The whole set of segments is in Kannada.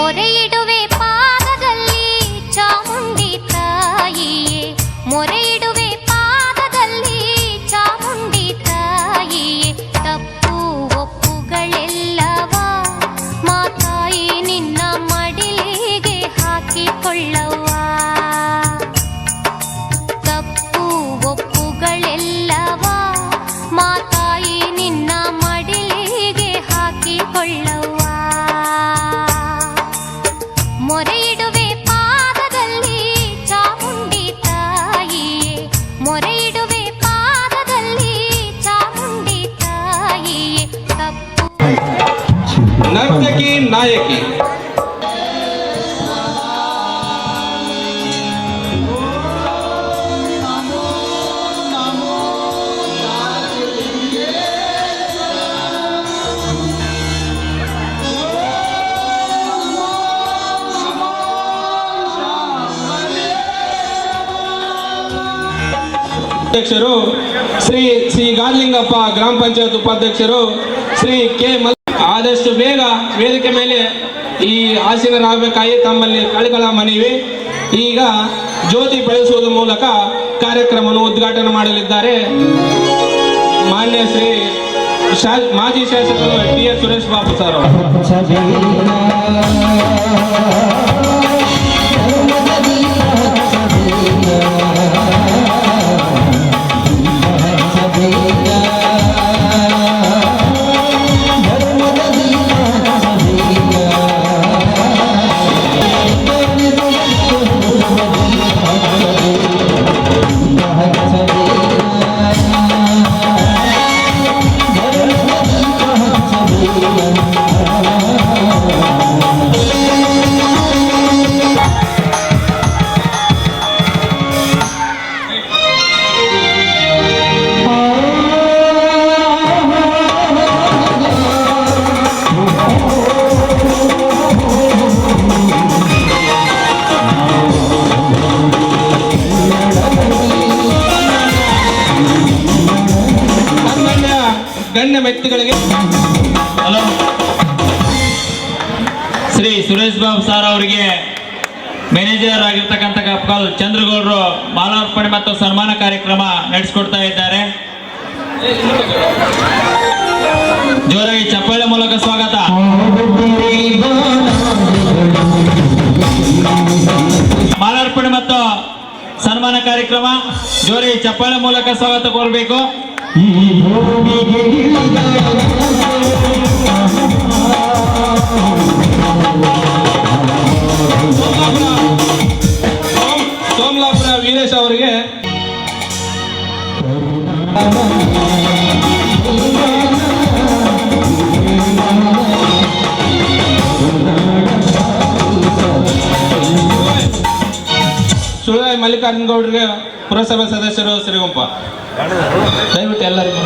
ಮೊರೆ ಇಡುವೆ ಪಾದದಲ್ಲಿ ಚಾಮುಂಡಿ ತಾಯಿಯೇ, ಮೊರೆ ಇಡುವೆ ಪಾದದಲ್ಲಿ ಚಾಮುಂಡಿ ತಾಯಿಯೇ. ತಪ್ಪು ಒಪ್ಪುಗಳೆಲ್ಲವ ಮಾತಾಯಿ ನಿನ್ನ ಮಡಿಲಿಗೆ ಹಾಕಿಕೊಳ್ಳವ್ವ. ತಪ್ಪು ಒಪ್ಪುಗಳೆಲ್ಲವ ಮಾತಾಯಿ ನಿನ್ನ ಮಡಿಲಿಗೆ ಹಾಕಿಕೊಳ್ಳವ್ವ. ಮೊರೆ ಇಡುವೆ ಪಾದದಲ್ಲಿ ಚಾಮುಂಡಿ ತಾಯಿಯೇ, ಮೊರೆ ಇಡುವೆ ಪಾದದಲ್ಲಿ ಚಾಮುಂಡಿ ತಾಯಿಯೇ. ತಪ್ಪು ನರ್ತಕಿ ನಾಯಕಿ ಅಧ್ಯಕ್ಷರು ಶ್ರೀ ಗಾರ್ಲಿಂಗಪ್ಪ, ಗ್ರಾಮ ಪಂಚಾಯತ್ ಉಪಾಧ್ಯಕ್ಷರು ಶ್ರೀ ಕೆ ಆದಷ್ಟು ಬೇಗ ವೇದಿಕೆ ಮೇಲೆ ಈ ಆಸೀನರಾಗಬೇಕಾಗಿ ತಮ್ಮಲ್ಲಿ ಕಳಕಳ ಮನವಿ. ಈಗ ಜ್ಯೋತಿ ಬೆಳೆಸುವುದರ ಮೂಲಕ ಕಾರ್ಯಕ್ರಮವನ್ನು ಉದ್ಘಾಟನೆ ಮಾಡಲಿದ್ದಾರೆ ಮಾನ್ಯ ಶ್ರೀ ಮಾಜಿ ಶಾಸಕರು ಟಿ.ಎಸ್. ಸುರೇಶ್ ಬಾಬು ಸರ್ ಅವರು. ಗಣ್ಯ ವ್ಯಕ್ತಿಗಳಿಗೆ ಹಲೋ, ಶ್ರೀ ಸುರೇಶ್ ಬಾಬು ಸರ್ ಅವರಿಗೆ ಮ್ಯಾನೇಜರ್ ಆಗಿರ್ತಕ್ಕಂಥ ಕಪ್ಕಲ್ ಚಂದ್ರಗೌಡರು ಮಾಲಾರ್ಪಣೆ ಮತ್ತು ಸನ್ಮಾನ ಕಾರ್ಯಕ್ರಮ ನಡೆಸಿಕೊಡ್ತಾ ಇದ್ದಾರೆ. ಜೋರಾಗಿ ಚಪ್ಪಾಳೆ ಮೂಲಕ ಸ್ವಾಗತ. ಮಾಲಾರ್ಪಣೆ ಮತ್ತು ಸನ್ಮಾನ ಕಾರ್ಯಕ್ರಮ ಜೋರಾಗಿ ಚಪ್ಪಾಳೆ ಮೂಲಕ ಸ್ವಾಗತ ಕೋರಬೇಕು. ಸೋಮಲಾಪುರ ವೀರೇಶ್ ಅವರಿಗೆ ಸುಳಾಯಿ ಮಲ್ಲಿಕಾರ್ಜುನ ಗೌಡರಿಗೆ ಪುರಸಭಾ ಸದಸ್ಯರು ಶ್ರೀಗುಂಪ. ದಯವಿಟ್ಟು ಎಲ್ಲರಿಗೂ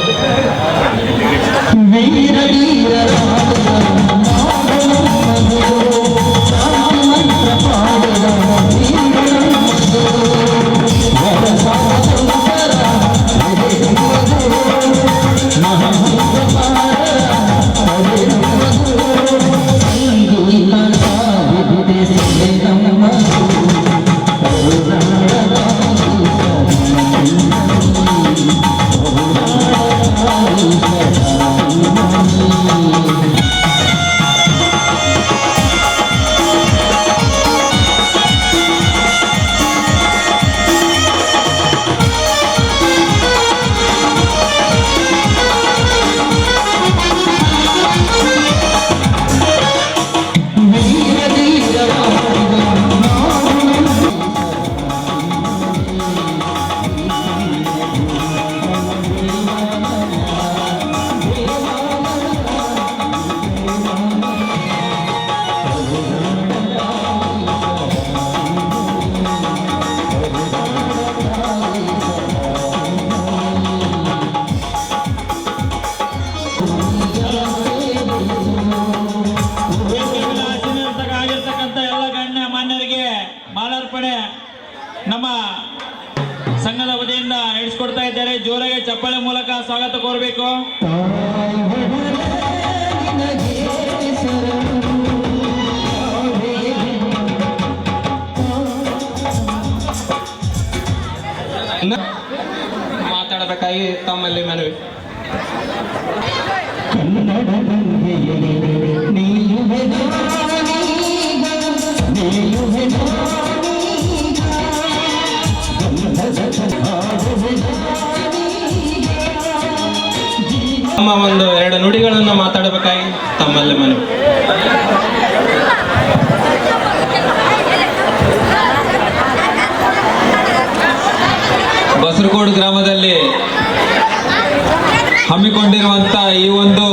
ಮಾಲಾರ್ಪಣೆ ನಮ್ಮ ಸಂಘದ ವತಿಯಿಂದ ನಡೆಸಿಕೊಡ್ತಾ ಇದ್ದಾರೆ. ಜೋರಾಗಿ ಚಪ್ಪಾಳೆ ಮೂಲಕ ಸ್ವಾಗತ ಕೋರಬೇಕು. ಮಾತಾಡಬೇಕಾಗಿ ತಮ್ಮಲ್ಲಿ ಮನವಿ. ತಮ್ಮ ಒಂದು 2 ನುಡಿಗಳನ್ನು ಮಾತಾಡಬೇಕಾಗಿ ತಮ್ಮಲ್ಲಿ ಮನವಿ. ಬಸರಕೋಡು ಗ್ರಾಮದಲ್ಲಿ ಹಮ್ಮಿಕೊಂಡಿರುವಂಥ ಈ ಒಂದು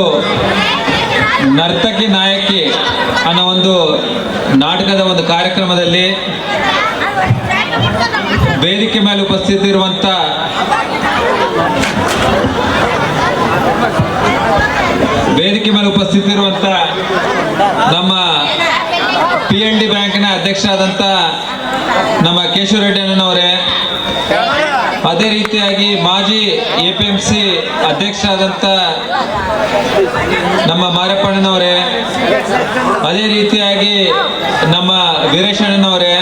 ನರ್ತಕಿ ನಾಯಕಿ ಅನ್ನೋ ಒಂದು ನಾಟಕದ ಒಂದು ಕಾರ್ಯಕ್ರಮದಲ್ಲಿ ವೇದಿಕೆ ಮೇಲೆ ಉಪಸ್ಥಿತಿರುವಂಥ ನಮ್ಮ PND ಬ್ಯಾಂಕಿನ ಅಧ್ಯಕ್ಷರಾದಂಥ ನಮ್ಮ ಕೇಶವ ರೆಡ್ಡಿ ಅಣ್ಣನವರೇ, ಅದೇ ರೀತಿಯಾಗಿ ಮಾಜಿ APMC ಅಧ್ಯಕ್ಷರಾದಂಥ ನಮ್ಮ ಮಾರಪ್ಪಣ್ಣನವರೇ, ಅದೇ ರೀತಿಯಾಗಿ ನಮ್ಮ ವೀರೇಶಣ್ಣನವರೇ,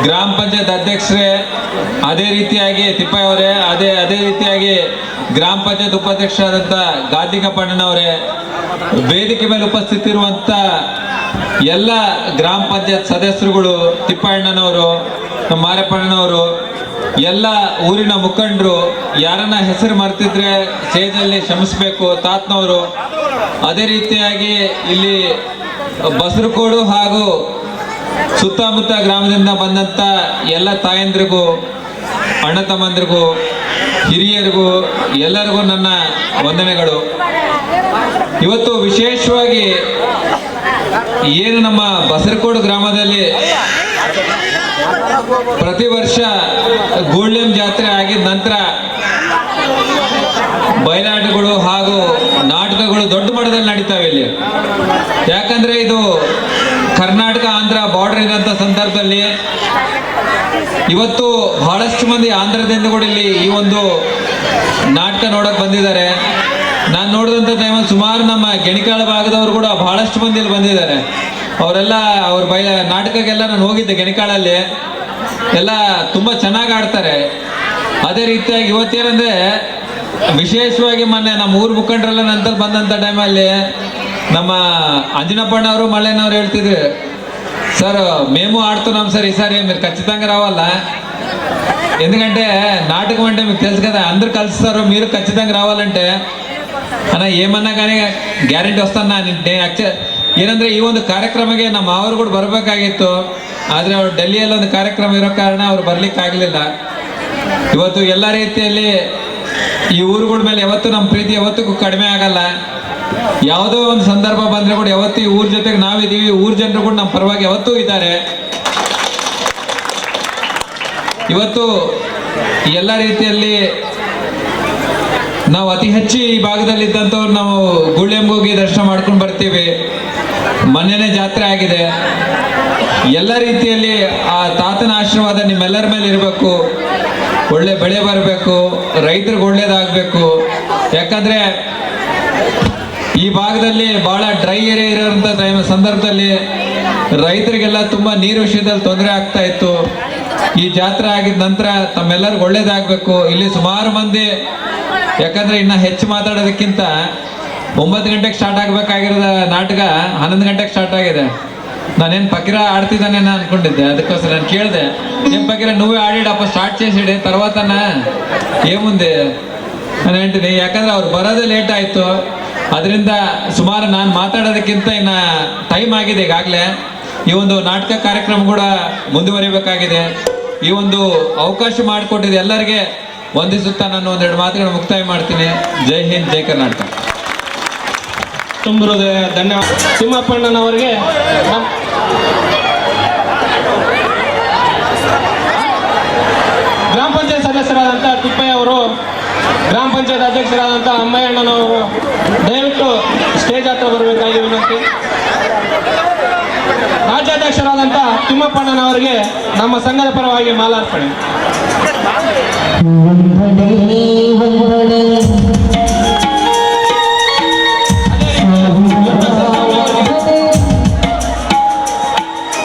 ಗ್ರಾಮ ಪಂಚಾಯತ್ ಅಧ್ಯಕ್ಷರೇ, ಅದೇ ರೀತಿಯಾಗಿ ತಿಪ್ಪಯ್ಯವರೇ, ಅದೇ ರೀತಿಯಾಗಿ ಗ್ರಾಮ ಪಂಚಾಯತ್ ಉಪಾಧ್ಯಕ್ಷರಾದಂಥ ಗಾದಿಗಪ್ಪಣ್ಣನವರೇ, ವೇದಿಕೆ ಮೇಲೆ ಉಪಸ್ಥಿತಿರುವಂಥ ಎಲ್ಲ ಗ್ರಾಮ ಪಂಚಾಯತ್ ಸದಸ್ಯರುಗಳು, ತಿಪ್ಪಣ್ಣನವರು, ನಮ್ಮ ಮಾರಪ್ಪಣ್ಣನವರು, ಎಲ್ಲ ಊರಿನ ಮುಖಂಡರು, ಯಾರನ್ನ ಹೆಸರು ಮರ್ತಿದ್ರೆ ಸ್ಟೇಜಲ್ಲಿ ಕ್ಷಮಿಸಬೇಕು, ತಾತ್ನವರು, ಅದೇ ರೀತಿಯಾಗಿ ಇಲ್ಲಿ ಬಸರಕೋಡು ಹಾಗೂ ಸುತ್ತಮುತ್ತ ಗ್ರಾಮದಿಂದ ಬಂದಂಥ ಎಲ್ಲ ತಾಯಂದ್ರಿಗೂ, ಅಣ್ಣ ತಮ್ಮಂದ್ರಿಗೂ, ಹಿರಿಯರಿಗೂ ಎಲ್ಲರಿಗೂ ನನ್ನ ವಂದನೆಗಳು. ಇವತ್ತು ವಿಶೇಷವಾಗಿ ಏನು ನಮ್ಮ ಬಸರಕೋಡು ಗ್ರಾಮದಲ್ಲಿ ಪ್ರತಿ ವರ್ಷ ಗೋಳ್ಯಂ ಜಾತ್ರೆ ಆಗಿದ ನಂತರ ಬಯಲಾಟಗಳು ಹಾಗೂ ನಾಟಕಗಳು ದೊಡ್ಡ ಮಟ್ಟದಲ್ಲಿ ನಡೀತಾವೆ ಇಲ್ಲಿ. ಯಾಕಂದ್ರೆ ಇದು ಕರ್ನಾಟಕ ಆಂಧ್ರ ಬಾರ್ಡರ್ ಇರೋಂಥ ಸಂದರ್ಭದಲ್ಲಿ ಇವತ್ತು ಬಹಳಷ್ಟು ಮಂದಿ ಆಂಧ್ರದಿಂದ ಕೂಡ ಇಲ್ಲಿ ಈ ಒಂದು ನಾಟಕ ನೋಡಕ್ ಬಂದಿದ್ದಾರೆ. ನಾನು ನೋಡಿದಂಥ ಟೈಮಲ್ಲಿ ಸುಮಾರು ನಮ್ಮ ಗೆಣಿಕಾಳ ಭಾಗದವರು ಕೂಡ ಬಹಳಷ್ಟು ಮಂದಿ ಇಲ್ಲಿ ಬಂದಿದ್ದಾರೆ. ಅವರೆಲ್ಲ ಅವ್ರ ನಾಟಕಕ್ಕೆಲ್ಲ ನಾನು ಹೋಗಿದ್ದೆ ಗೆಣಿಕಾಳಲ್ಲಿ, ಎಲ್ಲ ತುಂಬ ಚೆನ್ನಾಗಿ ಆಡ್ತಾರೆ. ಅದೇ ರೀತಿಯಾಗಿ ಇವತ್ತೇನಂದ್ರೆ ವಿಶೇಷವಾಗಿ ಮೊನ್ನೆ ನಮ್ಮ ಊರು ಮುಖಂಡರೆಲ್ಲ ನಂತರ ಬಂದಂಥ ಟೈಮಲ್ಲಿ ನಮ್ಮ ಅಂಜನಪ್ಪಣ್ಣವರು ಮಳ್ಳಯ್ಯನವ್ರು ಹೇಳ್ತಿದ್ರು, ಸರ್ మేము ఆడుతున్నాం సార్ ఈసారి మీరు ఖచ్చితంగా రావాలా, ఎందుకంటే నాటకం అంటే మీకు తెలుసు కదా, అందరు కలుస్తారు, మీరు ఖచ్చితంగా రావాలంటే అన్న ఏమన్నా కానీ ಗ್ಯಾರಂಟಿ ವಸ್ತಾನ. ಏನಂದ್ರೆ ಈ ಒಂದು ಕಾರ್ಯಕ್ರಮಕ್ಕೆ ನಮ್ಮ ಅವರು ಕೂಡ ಬರಬೇಕಾಗಿತ್ತು, ಆದರೆ ಅವರು ಡೆಲ್ಲಿಯಲ್ಲಿ ಒಂದು ಕಾರ್ಯಕ್ರಮ ಇರೋ ಕಾರಣ ಅವ್ರು ಬರ್ಲಿಕ್ಕೆ ಆಗಲಿಲ್ಲ. ಇವತ್ತು ಎಲ್ಲ ರೀತಿಯಲ್ಲಿ ಈ ಊರುಗಳ ಮೇಲೆ ಯಾವತ್ತೂ ನಮ್ಮ ಪ್ರೀತಿ ಯಾವತ್ತಿಗೂ ಕಡಿಮೆ ಆಗಲ್ಲ. ಯಾವುದೋ ಒಂದು ಸಂದರ್ಭ ಬಂದ್ರೆ ಕೂಡ ಯಾವತ್ತೂ ಈ ಊರ ಜೊತೆಗೆ ನಾವಿದ್ದೀವಿ, ಊರ್ ಜನರು ಕೂಡ ನಮ್ಮ ಪರವಾಗಿ ಯಾವತ್ತೂ ಇದ್ದಾರೆ. ಇವತ್ತು ಎಲ್ಲ ರೀತಿಯಲ್ಲಿ ನಾವು ಅತಿ ಹೆಚ್ಚು ಈ ಭಾಗದಲ್ಲಿ ಇದ್ದಂಥವ್ರು ನಾವು ಗುಳ್ಳೆಂಗೆ ಹೋಗಿ ದರ್ಶನ ಮಾಡ್ಕೊಂಡು ಬರ್ತೀವಿ. ಮೊನ್ನೆನೇ ಜಾತ್ರೆ ಆಗಿದೆ. ಎಲ್ಲ ರೀತಿಯಲ್ಲಿ ಆ ತಾತನ ಆಶೀರ್ವಾದ ನಿಮ್ಮೆಲ್ಲರ ಮೇಲೆ ಇರಬೇಕು, ಒಳ್ಳೆ ಬೆಳೆ ಬರಬೇಕು, ರೈತರಿಗೆ ಒಳ್ಳೇದಾಗಬೇಕು. ಯಾಕಂದ್ರೆ ಈ ಭಾಗದಲ್ಲಿ ಬಹಳ ಡ್ರೈ ಏರಿಯಾ ಇರೋಂಥ ಸಂದರ್ಭದಲ್ಲಿ ರೈತರಿಗೆಲ್ಲ ತುಂಬ ನೀರು ವಿಷಯದಲ್ಲಿ ತೊಂದರೆ ಆಗ್ತಾ ಇತ್ತು. ಈ ಜಾತ್ರೆ ಆಗಿದ ನಂತರ ತಮ್ಮೆಲ್ಲರಿಗೂ ಒಳ್ಳೇದಾಗಬೇಕು. ಇಲ್ಲಿ ಸುಮಾರು ಮಂದಿ, ಯಾಕಂದ್ರೆ ಇನ್ನು ಹೆಚ್ಚು ಮಾತಾಡೋದಕ್ಕಿಂತ 9 ಗಂಟೆಗೆ ಸ್ಟಾರ್ಟ್ ಆಗಬೇಕಾಗಿರೋದ ನಾಟಕ 11 ಗಂಟೆಗೆ ಸ್ಟಾರ್ಟ್ ಆಗಿದೆ. ನಾನೇನು ಫಕೀರ ಆಡ್ತಿದ್ದಾನೆ ಅನ್ಕೊಂಡಿದ್ದೆ, ಅದಕ್ಕೋಸ್ಕರ ನಾನು ಕೇಳಿದೆ, ఏం ఫకీర నువ్వే ఆడేటప్ప స్టార్ట్ చేసేడే తర్వాతన ఏముంది ನಾನು ಹೇಳ್ತೀನಿ. ಯಾಕಂದ್ರೆ ಅವ್ರು ಬರೋದೇ ಲೇಟ್ ಆಯಿತು, ಅದರಿಂದ ಸುಮಾರು ನಾನು ಮಾತಾಡೋದಕ್ಕಿಂತ ಇನ್ನು ಟೈಮ್ ಆಗಿದೆ ಈಗಾಗಲೇ. ಈ ಒಂದು ನಾಟಕ ಕಾರ್ಯಕ್ರಮ ಕೂಡ ಮುಂದುವರಿಬೇಕಾಗಿದೆ. ಈ ಒಂದು ಅವಕಾಶ ಮಾಡಿಕೊಟ್ಟಿದೆ ಎಲ್ಲರಿಗೆ ವಂದಿಸುತ್ತಾ ನಾನು 1-2 ಮಾತುಗಳನ್ನು ಮುಕ್ತಾಯ ಮಾಡ್ತೀನಿ. ಜೈ ಹಿಂದ್, ಜೈ ಕರ್ನಾಟಕ. ತುಂಬ ಹೃದಯ ಧನ್ಯವಾದ ತಿಮ್ಮಪ್ಪಣ್ಣನವರಿಗೆ. ಗ್ರಾಮ ಪಂಚಾಯತ್ ಸದಸ್ಯರಾದಂಥ ತಿಪ್ಪಯ್ಯ ಅವರು, ಗ್ರಾಮ ಪಂಚಾಯತ್ ಅಧ್ಯಕ್ಷರಾದಂಥ ಅಮ್ಮಯ್ಯಣ್ಣನವರು ದಯವಿಟ್ಟು ಸ್ಟೇಜ್ ಹತ್ರ ಬರಬೇಕಾಗಿ ವಿನಂತಿ. ರಾಜ್ಯಾಧ್ಯಕ್ಷರಾದಂಥ ತಿಮ್ಮಪ್ಪಣ್ಣನವರಿಗೆ ನಮ್ಮ ಸಂಘದ ಪರವಾಗಿ ಮಾಲಾರ್ಪಣೆ.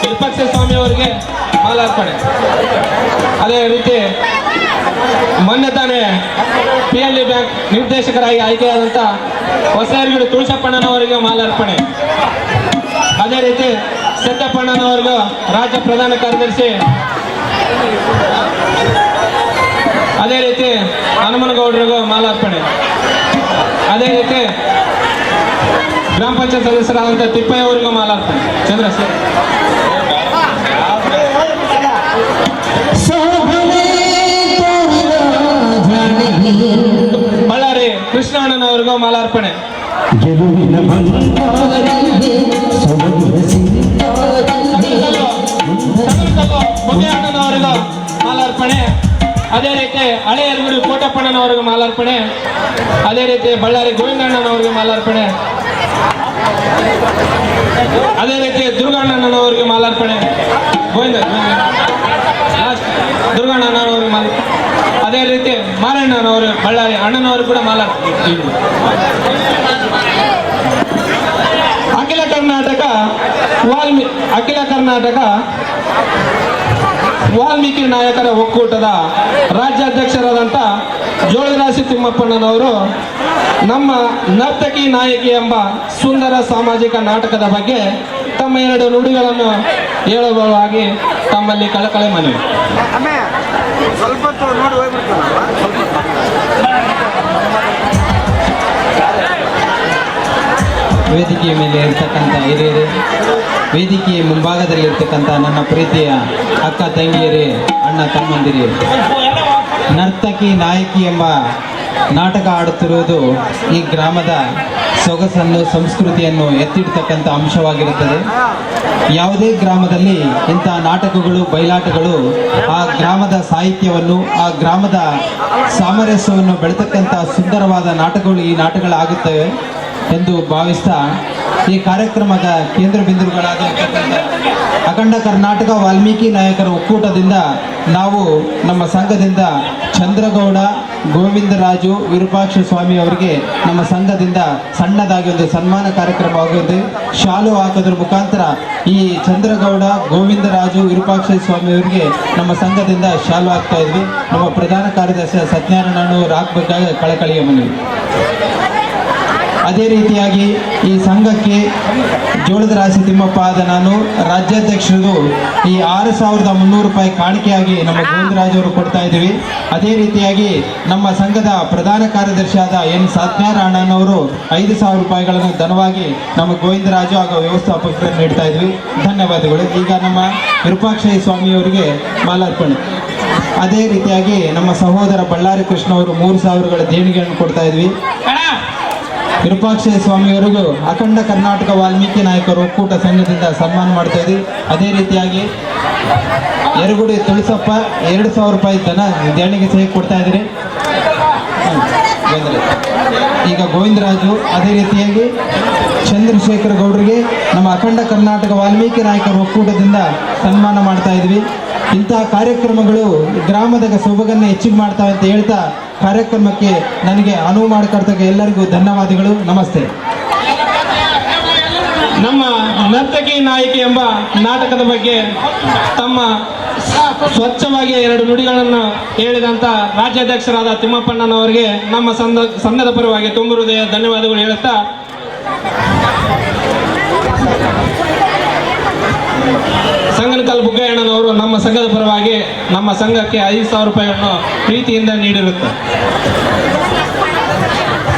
ವಿರೂಪಾಕ್ಷ ಸ್ವಾಮಿ ಅವರಿಗೆ ಮಾಲಾರ್ಪಣೆ. ಅದೇ ರೀತಿ ಮೊನ್ನೆ ತಾನೇ PLD ಬ್ಯಾಂಕ್ ನಿರ್ದೇಶಕರಾಗಿ ಆಯ್ಕೆಯಾದಂಥ ಹೊಸಯರಗುಡಿ ತುಳಸಪ್ಪಣ್ಣನವರಿಗೆ ಮಾಲಾರ್ಪಣೆ. ಅದೇ ರೀತಿ ಸತ್ಯಪ್ಪಣ್ಣನವರಿಗೂ ರಾಜ್ಯ ಪ್ರಧಾನ ಕಾರ್ಯದರ್ಶಿ, ಅದೇ ರೀತಿ ಹನುಮನಗೌಡರಿಗೂ ಮಾಲಾರ್ಪಣೆ. ಅದೇ ರೀತಿ ಗ್ರಾಮ ಪಂಚಾಯತ್ ಸದಸ್ಯರಾದಂಥ ತಿಪ್ಪಯ್ಯ ಅವರಿಗೂ ಮಾಲಾರ್ಪಣೆ. ಚಂದ್ರಶೇಖರ್ ಬಳ್ಳಾರಿ ಕೃಷ್ಣಣ್ಣನವರಿಗೂ ಮಾಲಾರ್ಪಣೆ. ಮುನಿಯಣ್ಣನವರಿಗೂ ಮಾಲಾರ್ಪಣೆ. ಅದೇ ರೀತಿ ಹಳೆಯರಗುಡಿ ಕೋಟಪ್ಪಣ್ಣನವರಿಗೂ ಮಾಲಾರ್ಪಣೆ. ಅದೇ ರೀತಿ ಬಳ್ಳಾರಿ ಗೋವಿಂದಣ್ಣನವರಿಗೂ ಮಾಲಾರ್ಪಣೆ. ಅದೇ ರೀತಿ ದುರ್ಗಣ್ಣನವರಿಗೆ ಮಾಲಾರ್ಪಣೆ. ದುರ್ಗಣ್ಣನವರಿಗೆ ಮಾಲಾರ್ಪಣೆ. ಅದೇ ರೀತಿ ಮಾರಣ್ಣನವರು ಬಳ್ಳಾರಿ ಅಣ್ಣನವರು ಕೂಡ ಮಾಲಾರ್ಪಣೆ. ಅಖಿಲ ಕರ್ನಾಟಕ ವಾಲ್ಮೀಕಿ ನಾಯಕರ ಒಕ್ಕೂಟದ ರಾಜ್ಯಾಧ್ಯಕ್ಷರಾದಂಥ ಜೋಳದರಾಶಿ ತಿಮ್ಮಪ್ಪಣ್ಣನವರು ನಮ್ಮ ನರ್ತಕಿ ನಾಯಕಿ ಎಂಬ ಸುಂದರ ಸಾಮಾಜಿಕ ನಾಟಕದ ಬಗ್ಗೆ ತಮ್ಮ 2 ನುಡಿಗಳನ್ನು ಹೇಳುವವಾಗಿ ತಮ್ಮಲ್ಲಿ ಕಳಕಳಿ ಮನವಿ. ವೇದಿಕೆಯ ಮೇಲೆ ಇರ್ತಕ್ಕಂಥ ಹಿರಿಯರೇ, ವೇದಿಕೆಯ ಮುಂಭಾಗದಲ್ಲಿರ್ತಕ್ಕಂಥ ನನ್ನ ಪ್ರೀತಿಯ ಅಕ್ಕ ತಂಗಿಯರೇ, ಅಣ್ಣ ತಮ್ಮಂದಿರೇ, ನರ್ತಕಿ ನಾಯಕಿ ಎಂಬ ನಾಟಕ ಆಡುತ್ತಿರುವುದು ಈ ಗ್ರಾಮದ ಸೊಗಸನ್ನು, ಸಂಸ್ಕೃತಿಯನ್ನು ಎತ್ತಿಡ್ತಕ್ಕಂಥ ಅಂಶವಾಗಿರುತ್ತದೆ. ಯಾವುದೇ ಗ್ರಾಮದಲ್ಲಿ ಇಂಥ ನಾಟಕಗಳು, ಬಯಲಾಟಗಳು ಆ ಗ್ರಾಮದ ಸಾಹಿತ್ಯವನ್ನು, ಆ ಗ್ರಾಮದ ಸಾಮರಸ್ಯವನ್ನು ಬೆಳೆತಕ್ಕಂಥ ಸುಂದರವಾದ ನಾಟಕಗಳು ಈ ನಾಟಕಗಳಾಗುತ್ತವೆ ಎಂದು ಭಾವಿಸ್ತಾ ಈ ಕಾರ್ಯಕ್ರಮದ ಕೇಂದ್ರ ಬಿಂದುಗಳಾಗಿರ್ತಕ್ಕಂಥ ಅಖಂಡ ಕರ್ನಾಟಕ ವಾಲ್ಮೀಕಿ ನಾಯಕರ ಒಕ್ಕೂಟದಿಂದ ನಾವು ನಮ್ಮ ಸಂಘದಿಂದ ಚಂದ್ರಗೌಡ ಗೋವಿಂದರಾಜು ವಿರೂಪಾಕ್ಷ ಸ್ವಾಮಿ ಅವರಿಗೆ ನಮ್ಮ ಸಂಘದಿಂದ ಸಣ್ಣದಾಗಿ ಒಂದು ಸನ್ಮಾನ ಕಾರ್ಯಕ್ರಮವಾಗಿದೆ. ಶಾಲು ಹಾಕೋದ್ರ ಮುಖಾಂತರ ಈ ಚಂದ್ರಗೌಡ ಗೋವಿಂದರಾಜು ವಿರೂಪಾಕ್ಷ ಸ್ವಾಮಿ ಅವರಿಗೆ ನಮ್ಮ ಸಂಘದಿಂದ ಶಾಲು ಹಾಕ್ತಾ ಇದ್ವಿ. ನಮ್ಮ ಪ್ರಧಾನ ಕಾರ್ಯದರ್ಶಿ ಸತ್ಯನಾರಾಯಣವರು ಹಾಕಬೇಕಾಗಿ ಕಳಕಳಿಯ ಮನವಿ. ಅದೇ ರೀತಿಯಾಗಿ ಈ ಸಂಘಕ್ಕೆ ಜೋಳದರಾಶಿ ತಿಮ್ಮಪ್ಪ ಆದ ನಾನು ರಾಜ್ಯಾಧ್ಯಕ್ಷರು ಈ 6,300 ರೂಪಾಯಿ ಕಾಣಿಕೆಯಾಗಿ ನಮ್ಮ ಗೋವಿಂದರಾಜ್ ಅವರು ಕೊಡ್ತಾ ಇದ್ದೀವಿ. ಅದೇ ರೀತಿಯಾಗಿ ನಮ್ಮ ಸಂಘದ ಪ್ರಧಾನ ಕಾರ್ಯದರ್ಶಿಯಾದ ಎನ್ ಸತ್ಯನಾರಾಯಣನವರು 5,000 ರೂಪಾಯಿಗಳನ್ನು ಧನವಾಗಿ ನಮ್ಮ ಗೋವಿಂದರಾಜು ಹಾಗೂ ವ್ಯವಸ್ಥಾಪಕರಿಗೆ ನೀಡ್ತಾ ಇದ್ವಿ. ಧನ್ಯವಾದಗಳು. ಈಗ ನಮ್ಮ ವಿರೂಪಾಕ್ಷ ಸ್ವಾಮಿಯವರಿಗೆ ಮಾಲಾರ್ಪಣೆ. ಅದೇ ರೀತಿಯಾಗಿ ನಮ್ಮ ಸಹೋದರ ಬಳ್ಳಾರಿ ಕೃಷ್ಣ ಅವರು 3,000ಗಳ ದೇಣಿಗೆಯನ್ನು ಕೊಡ್ತಾ ಇದ್ವಿ. ವಿರೂಪಾಕ್ಷ ಸ್ವಾಮಿಯವರಿಗೂ ಅಖಂಡ ಕರ್ನಾಟಕ ವಾಲ್ಮೀಕಿ ನಾಯಕರು ಒಕ್ಕೂಟ ಸಂಘದಿಂದ ಸನ್ಮಾನ ಮಾಡ್ತಾ ಇದ್ವಿ. ಅದೇ ರೀತಿಯಾಗಿ ಯರಗುಡಿ ತುಳಸಪ್ಪ 2,000 ರೂಪಾಯಿ ಧನ ದೇಣಿಗೆ ಸಹ ಕೊಡ್ತಾ ಇದ್ರಿ. ಈಗ ಗೋವಿಂದರಾಜು, ಅದೇ ರೀತಿಯಾಗಿ ಚಂದ್ರಶೇಖರ್ ಗೌಡರಿಗೆ ನಮ್ಮ ಅಖಂಡ ಕರ್ನಾಟಕ ವಾಲ್ಮೀಕಿ ನಾಯಕರ ಒಕ್ಕೂಟದಿಂದ ಸನ್ಮಾನ ಮಾಡ್ತಾ ಇದ್ವಿ. ಇಂತಹ ಕಾರ್ಯಕ್ರಮಗಳು ಗ್ರಾಮದ ಸೊಬಗನ್ನು ಹೆಚ್ಚಿಗೆ ಮಾಡ್ತಾವೆ ಅಂತ ಹೇಳ್ತಾ ಕಾರ್ಯಕ್ರಮಕ್ಕೆ ನನಗೆ ಅನುವು ಮಾಡಿಕೊಡ್ತಕ್ಕ ಎಲ್ಲರಿಗೂ ಧನ್ಯವಾದಗಳು. ನಮಸ್ತೆ. ನಮ್ಮ ನರ್ತಕಿ ನಾಯಕಿ ಎಂಬ ನಾಟಕದ ಬಗ್ಗೆ ತಮ್ಮ ಸ್ವಚ್ಛವಾಗಿ 2 ನುಡಿಗಳನ್ನು ಹೇಳಿದಂಥ ರಾಜ್ಯಾಧ್ಯಕ್ಷರಾದ ತಿಮ್ಮಪ್ಪಣ್ಣನವರಿಗೆ ನಮ್ಮ ಸಂಘದ ಪರವಾಗಿ ತುಂಬ ಹೃದಯ ಧನ್ಯವಾದಗಳು ಹೇಳುತ್ತಾ, ಸಂಗನಕಲ್ ಬುಗ್ಗಯ್ಯಣ್ಣನವರು ನಮ್ಮ ಸಂಘದ ಪರವಾಗಿ ನಮ್ಮ ಸಂಘಕ್ಕೆ 5,000 ರೂಪಾಯಿಗಳನ್ನು ಪ್ರೀತಿಯಿಂದ ನೀಡಿರುತ್ತೆ.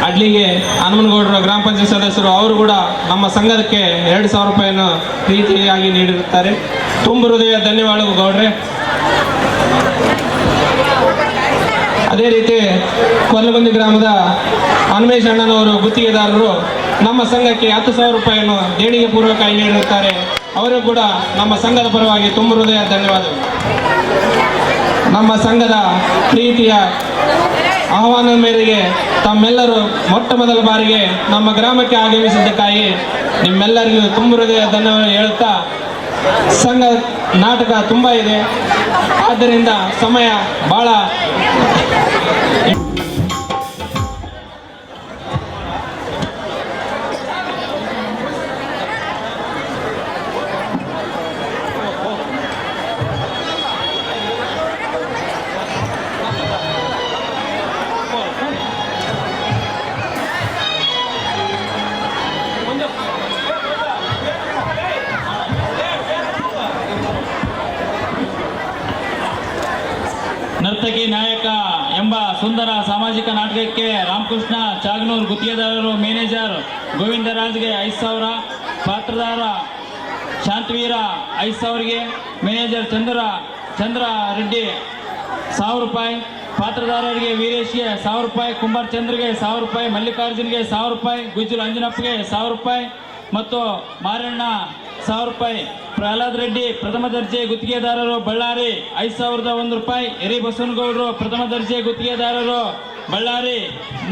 ಅಡ್ಲಿಗೆ ಹನುಮನಗೌಡರ ಗ್ರಾಮ ಪಂಚಾಯತ್ ಸದಸ್ಯರು ಅವರು ಕೂಡ ನಮ್ಮ ಸಂಘಕ್ಕೆ 2,000 ರೂಪಾಯಿಯನ್ನು ಪ್ರೀತಿಯಾಗಿ ನೀಡಿರುತ್ತಾರೆ. ತುಂಬ ಹೃದಯ ಧನ್ಯವಾದಗಳು ಗೌಡ್ರೆ. ಅದೇ ರೀತಿ ಕೊಲ್ಲಬಂದಿ ಗ್ರಾಮದ ಹನುಮೇಶ್ ಅಣ್ಣನವರು ಗುತ್ತಿಗೆದಾರರು ನಮ್ಮ ಸಂಘಕ್ಕೆ 10,000 ರೂಪಾಯಿಯನ್ನು ದೇಣಿಗೆ ಪೂರ್ವಕವಾಗಿ ನೀಡಿರುತ್ತಾರೆ. ಅವರು ಕೂಡ ನಮ್ಮ ಸಂಘದ ಪರವಾಗಿ ತುಂಬ ಹೃದಯ ಧನ್ಯವಾದಗಳು. ನಮ್ಮ ಸಂಘದ ಪ್ರೀತಿಯ ಆಹ್ವಾನದ ಮೇರೆಗೆ ತಮ್ಮೆಲ್ಲರೂ ಮೊಟ್ಟ ಮೊದಲ ಬಾರಿಗೆ ನಮ್ಮ ಗ್ರಾಮಕ್ಕೆ ಆಗಮಿಸಿದ್ದಕ್ಕಾಗಿ ನಿಮ್ಮೆಲ್ಲರಿಗೂ ತುಂಬ ಹೃದಯ ಧನ್ಯವಾದ ಹೇಳುತ್ತಾ, ಸಂಘ ನಾಟಕ ತುಂಬ ಇದೆ, ಆದ್ದರಿಂದ ಸಮಯ ಭಾಳ ಸುಂದರ ಸಾಮಾಜಿಕ ನಾಟಕಕ್ಕೆ ರಾಮಕೃಷ್ಣ ಚಾಗನೂರ್ ಗುತ್ತಿಗೆದಾರರು ಮ್ಯಾನೇಜರ್ ಗೋವಿಂದರಾಜ್ಗೆ 5,000, ಪಾತ್ರಧಾರ ಶಾಂತವೀರ 5,000ಗೆ, ಮ್ಯಾನೇಜರ್ ಚಂದ್ರ ರೆಡ್ಡಿ 1,000 ರೂಪಾಯಿ, ಪಾತ್ರಧಾರರಿಗೆ ವೀರೇಶ್ಗೆ 1,000 ರೂಪಾಯಿ, ಕುಂಬಾರ್ ಚಂದ್ರಗೆ 1,000 ರೂಪಾಯಿ, ಮಲ್ಲಿಕಾರ್ಜುನ್ಗೆ 1,000 ರೂಪಾಯಿ, ಗುಜ್ಜುಲ್ ಅಂಜನಪ್ಪಗೆ 1,000 ರೂಪಾಯಿ ಮತ್ತು ಮಾರಣ್ಣ 1,000 ರೂಪಾಯಿ. ಪ್ರಹ್ಲಾದ್ ರೆಡ್ಡಿ ಪ್ರಥಮ ದರ್ಜೆ ಗುತ್ತಿಗೆದಾರರು ಬಳ್ಳಾರಿ 5,001 ರೂಪಾಯಿ. ಎರಿ ಬಸವನಗೌಡರು ಪ್ರಥಮ ದರ್ಜೆ ಗುತ್ತಿಗೆದಾರರು ಬಳ್ಳಾರಿ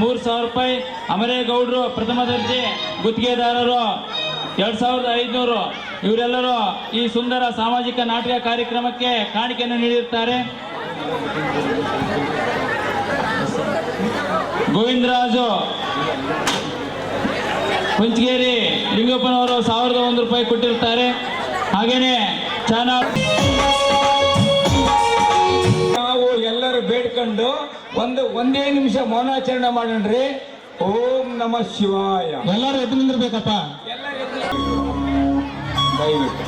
3,000 ರೂಪಾಯಿ. ಅಮರೇಗೌಡರು ಪ್ರಥಮ ದರ್ಜೆ ಗುತ್ತಿಗೆದಾರರು 2,500. ಇವರೆಲ್ಲರೂ ಈ ಸುಂದರ ಸಾಮಾಜಿಕ ನಾಟಕ ಕಾರ್ಯಕ್ರಮಕ್ಕೆ ಕಾಣಿಕೆಯನ್ನು ನೀಡಿರುತ್ತಾರೆ. ಗೋವಿಂದರಾಜು ಹುಂಚಗೇರಿ ಲಿಂಗಪ್ಪನವರು 1,001 ರೂಪಾಯಿ ಕೊಟ್ಟಿರ್ತಾರೆ. ಹಾಗೇನೆ ನಾವು ಎಲ್ಲರೂ ಬೇಡ್ಕೊಂಡು ಒಂದೇ ನಿಮಿಷ ಮೌನಾಚರಣೆ ಮಾಡೋಣ್ರಿ. ಓಂ ನಮಃ ಶಿವಾಯ. ಎಲ್ಲರೂ ಎದ್ದು ನಿಂದಿರ್ಬೇಕಪ್ಪ. ದಯವಿಟ್ಟು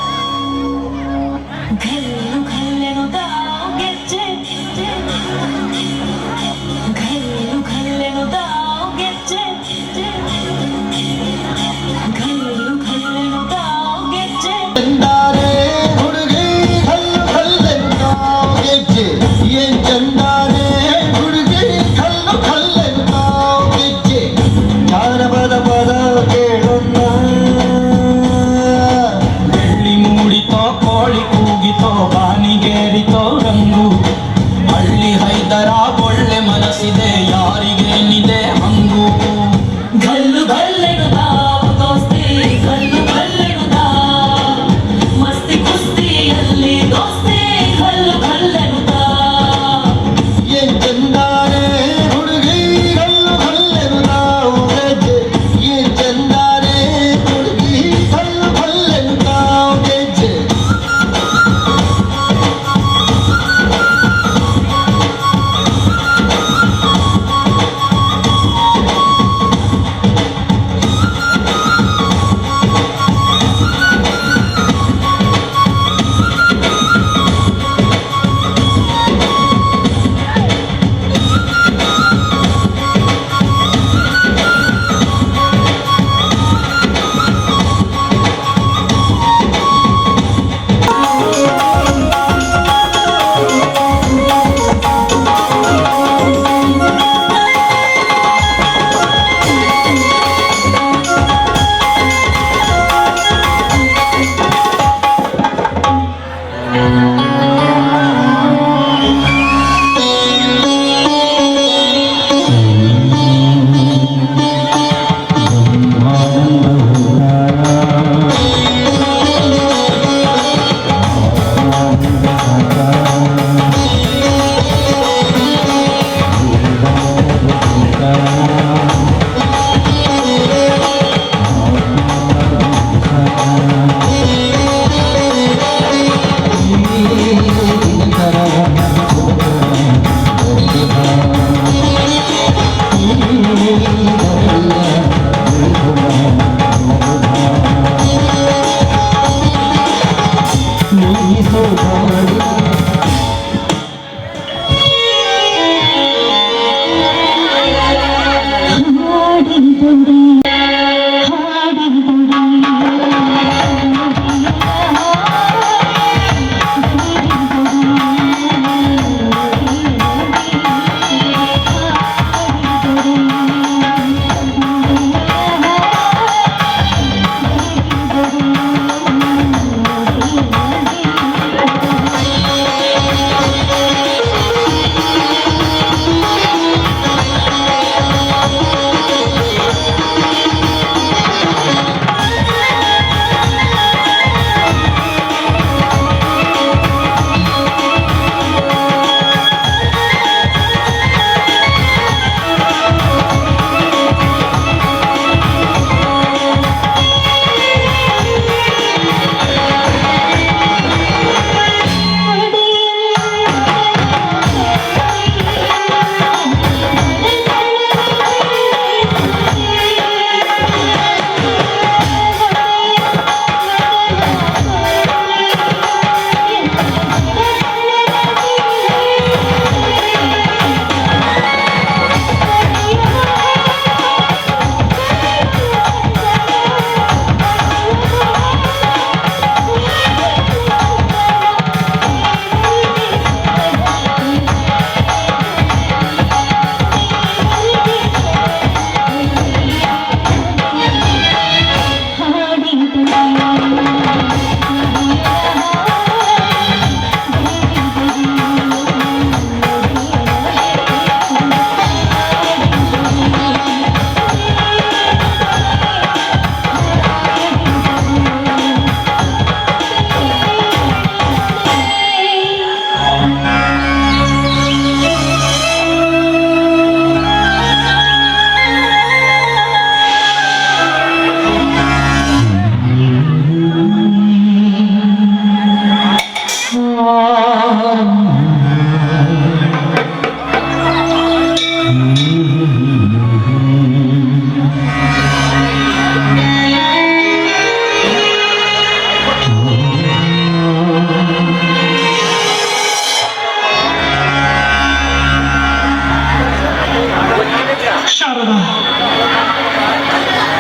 ಶಾರದಾ,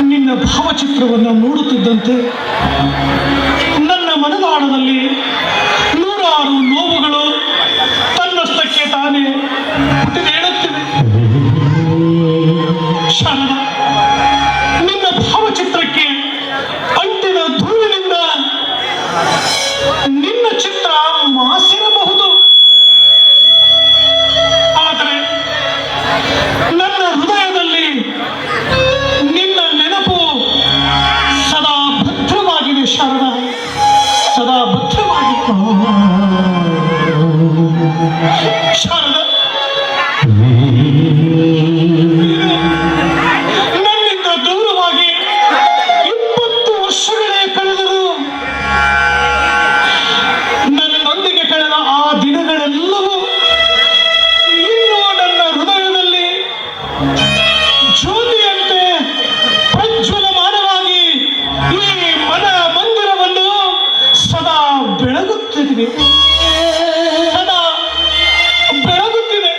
ನಿನ್ನ ಭಾವಚಿತ್ರವನ್ನು ನೋಡುತ್ತಿದ್ದಂತೆ ನನ್ನ ಮನದಾಳದಲ್ಲಿ ನೂರಾರು ನೋವುಗಳು ತನ್ನಷ್ಟಕ್ಕೆ ತಾನೇ ಹುಟ್ಟಿದೇಳುತ್ತಿವೆ. ಶಾರದಾ, ನಿನ್ನ ಭಾವಚಿತ್ರಕ್ಕೆ ಅಂಟಿನ ಧೂಳಿನಿಂದ ನಿನ್ನ ಚಿತ್ರ ಮಾಸಿರಬಹುದು, ಆದರೆ ನನ್ನ ಹೃದಯದಲ್ಲಿ ನಿನ್ನ ನೆನಪು ಸದಾ ಭದ್ರವಾಗಿದೆ ಶಾರದಾ, ಸದಾ ಭದ್ರವಾಗಿದೆ. ಶಾರದಾ, ನನ್ನಿಂದ ದೂರವಾಗಿ 20 ವರ್ಷಗಳೇ ಕಳೆದರು. ನನ್ನೊಂದಿಗೆ ಕಳೆದ ಆ ದಿನಗಳೆಲ್ಲವೂ ಇನ್ನೂ ನನ್ನ ಹೃದಯದಲ್ಲಿ ಜ್ಯೋತಿಯಂತೆ ಪ್ರಜ್ವಲಮಾನವಾಗಿ ಈ ಮನ ಮಂದಿರವನ್ನು ಸದಾ ಬೆಳಗುತ್ತಿದೆ, ಸದಾ ಬೆಳಗುತ್ತಿದೆ.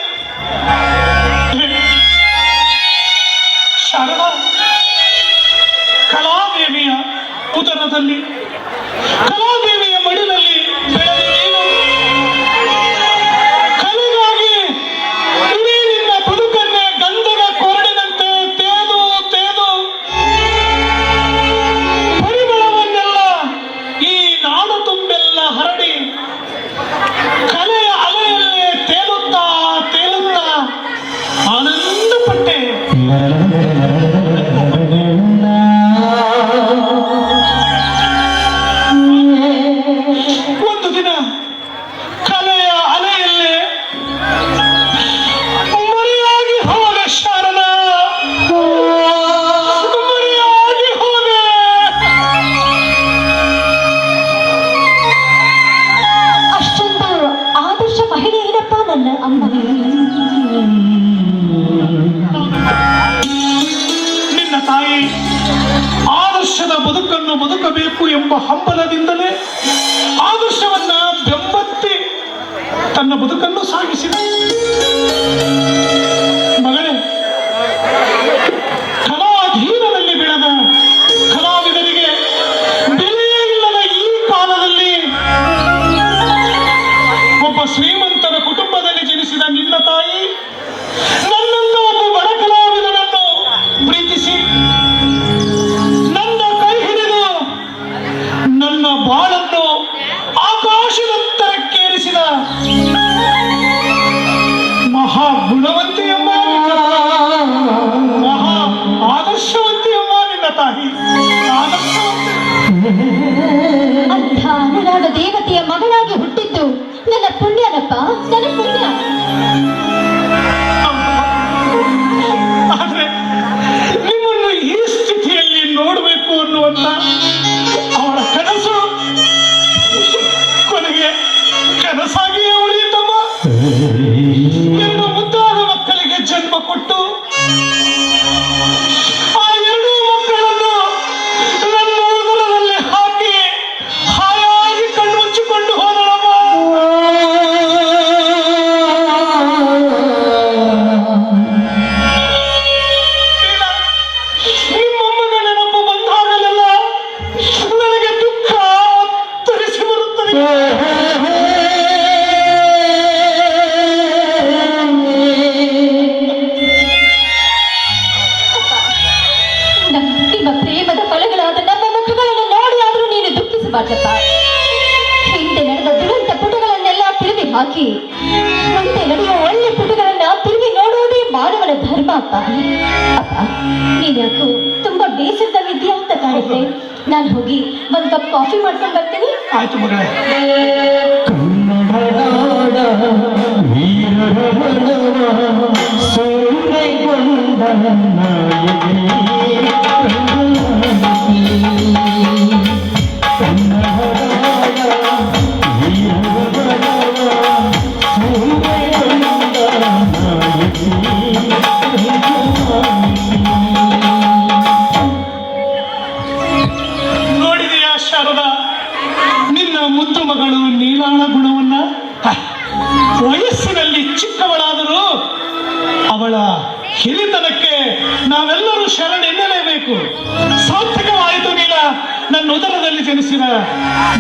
ಶಾರದಾ, ಕಲಾದೇವಿಯ ಉದರದಲ್ಲಿ, ಕಲಾದೇವಿಯ ಮಡಿಲಲ್ಲಿ ಬೆಳೆದ ನೀನು ಕಲೆಗಾಗಿ ಇಡೀ ನಿನ್ನ ಬದುಕನ್ನೇ ಗಂಧದ ಕೊರಡಿನಂತೆ ತೇದು ತೇದು ಪರಿಮಳವನ್ನೆಲ್ಲ ಈ ನಾಡು ತುಂಬೆಲ್ಲ ಹರಡಿ ಕಲೆಯ ಅಲೆಯಲ್ಲೇ ತೇಲುತ್ತಾ ತೇಲುತ್ತಾ ಆನಂದಪಟ್ಟೆ. ಒಂದು ದಿನ ಕಲೆಯ ಅಲೆಯಲ್ಲೇ ಮರೆಯಾಗಿ ಹೋದೆ ಶಾರದಾ, ಮರೆಯಾಗಿ ಹೋದೆ. ಅಷ್ಟೊಂದು ಆದರ್ಶ ಮಹಿಳೆ ಏನಪ್ಪ ನನ್ನ ಅಮ್ಮ. ನಿನ್ನ ತಾಯಿ ಆದರ್ಶದ ಬದುಕನ್ನು ಬದುಕಬೇಕು ಎಂಬ ಹಂಬಲದಿಂದಲೇ ಆದರ್ಶವನ್ನ ಬೆಂಬತ್ತಿ ತನ್ನ ಬದುಕನ್ನು ಸಾಗಿಸಿದ. ಮಗಳೇ, ಕಲಾಧೀನದಲ್ಲಿ ಬೆಳೆದ ಕಲಾವಿದರಿಗೆ ಬೆಲೆಯೇ ಇಲ್ಲದ ಈ ಕಾಲದಲ್ಲಿ ಒಬ್ಬ ಶ್ರೀಮಂತರ ಕುಟುಂಬದಲ್ಲಿ ಜನಿಸಿದ ನಿನ್ನ ತಾಯಿ ನನ್ನಂತ ಒಬ್ಬ ಬಡ ಕಲಾವಿದನನ್ನು ಪ್ರೀತಿಸಿ ನನ್ನ ಕೈ ಹಿಡಿದು ನನ್ನ ಬಾಳನ್ನು ಆಕಾಶದೆತ್ತರಕ್ಕೇರಿಸಿದ ಮಹಾ ಗುಣವಂತಿಯಮ್ಮ, ಮಹಾ ಆದರ್ಶವಂತಿಯಮ್ಮ ನಿನ್ನ ತಾಯಿ, ಆದರ್ಶವಂತಿ. ಅಂಥ ಅನುರಾಗ ದೇವತೆಯ ಮಗಳಾಗಿ ಹುಟ್ಟಿದ್ದು ನನ್ನ ಪುಣ್ಯನಪ್ಪ, ನನ್ನ ಪುಣ್ಯ. ಆದ್ರೆ ನಿಮ್ಮನ್ನು ಈ ಸ್ಥಿತಿಯಲ್ಲಿ ನೋಡಬೇಕು ಅನ್ನುವಂತ ಅವಳ ಕನಸು ಕೊನೆಗೆ ಕನಸಾಗಿಯೇ ಉಳಿಯಿತಮ್ಮ. 2 ಮುದ್ದಾದ ಮಕ್ಕಳಿಗೆ ಜನ್ಮ ಕೊಟ್ಟು ಆ 2 ಮಕ್ಕಳನ್ನು ನನ್ನ ಉದರದಲ್ಲಿ ಹಾಕಿ ಹಾಯಾಗಿ ಕಣ್ಣು ಮುಚ್ಚಿಕೊಂಡು ಹೋದಳಮ್ಮ. ನಿಮ್ಮಮ್ಮನ ನೆನಪು ಬಂದಾಗಲೆಲ್ಲ ನನಗೆ ದುಃಖ ತರಿಸಿ ಬರುತ್ತದೆ. ನಿಮ್ಮ ಪ್ರೇಮದ ಫಲಗಳಾದ ನಮ್ಮ ಮುಖಗಳನ್ನು ನೋಡಿ ಆದರೂ ನೀನು ದುಃಖಿಸಬಾರ್ದಪ್ಪ. ಹಿಂದೆ ನಡೆದ ದುರಂತ ಪುಟಗಳನ್ನೆಲ್ಲ ತಿರುವಿ ಹಾಕಿ ಮುಂದೆ ನಡೆಯುವ ಒಳ್ಳೆ ಪುಟಗಳನ್ನ ತಿರುವಿ ನೋಡುವುದೇ ಮಾನವನ ಧರ್ಮ ಅಪ್ಪ. ಅಪ್ಪ, ನೀನ್ಯಾಕೋ ತುಂಬಾ ಬೇಸರದಲ್ಲಿದ್ದೀಯಾ ಅಂತ ಕಾಣುತ್ತೆ. ನಾನು ಹೋಗಿ 1 ಕಪ್ ಕಾಫಿ ಮಾಡ್ಕೊಂಡು ಬರ್ತೀನಿ. ಆಯ್ತು ಮಗಳೇ. ನೋಡಿದೆಯಾ ಶಾರದಾ, ನಿನ್ನ ಮುದ್ದು ಮಗಳು ನೀಲಾಳ ಗುಣವನ್ನ? ವಯಸ್ಸಿನಲ್ಲಿ ಚಿಕ್ಕವಳಾದರೂ ಅವಳ ಹಿರಿತನಕ್ಕೆ ನಾವೆಲ್ಲರೂ ಶರಣೆನ್ನಲೇಬೇಕು. ಸಾರ್ಥಕವಾಯಿತು ನೀಲ, ನನ್ನ ಉದರದಲ್ಲಿ ಜನಿಸಿದ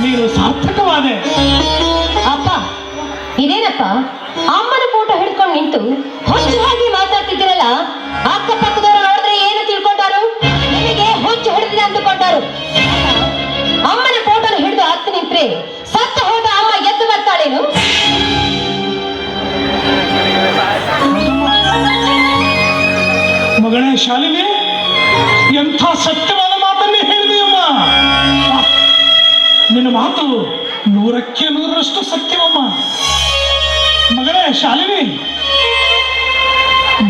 ನೀನು ಸಾರ್ಥಕವಾದೆ. ಅಪ್ಪ, ಇದೇನಪ್ಪ ಅಮ್ಮನ ಫೋಟೋ ಹಿಡ್ಕೊಂಡು ನಿಂತು ಹೊಚ್ಚು ಹಾಗೆ ಮಾತಾಡ್ತಿದ್ದೀರಲ್ಲ? ಅಕ್ಕಪಕ್ಕದವರು ನೋಡಿದ್ರೆ ಏನು ತಿಳ್ಕೊಂಡಾರು? ನಿಮಗೆ ಹೊಚ್ಚು ಹಿಡಿದಿದೆ ಅಂದುಕೊಂಡಾರು. ಅಮ್ಮನ ಫೋಟೋನ ಹಿಡಿದು ಹತ್ತು ನಿಂತ್ರೆ ಸತ್ತು ಹೋದ ಅಮ್ಮ ಎದ್ದು ಬರ್ತಾಳೇನು? ಮಗಳೇ ಶಾಲಿನಿ, ಎಂಥ ಸತ್ಯವಾದ ಮಾತನ್ನೇ ಹೇಳಿದೆಯಮ್ಮ. ನಿನ್ನ ಮಾತು 100ಕ್ಕೆ 100ರಷ್ಟು ಸತ್ಯವಮ್ಮ. ಮಗಳೇ ಶಾಲಿನಿ,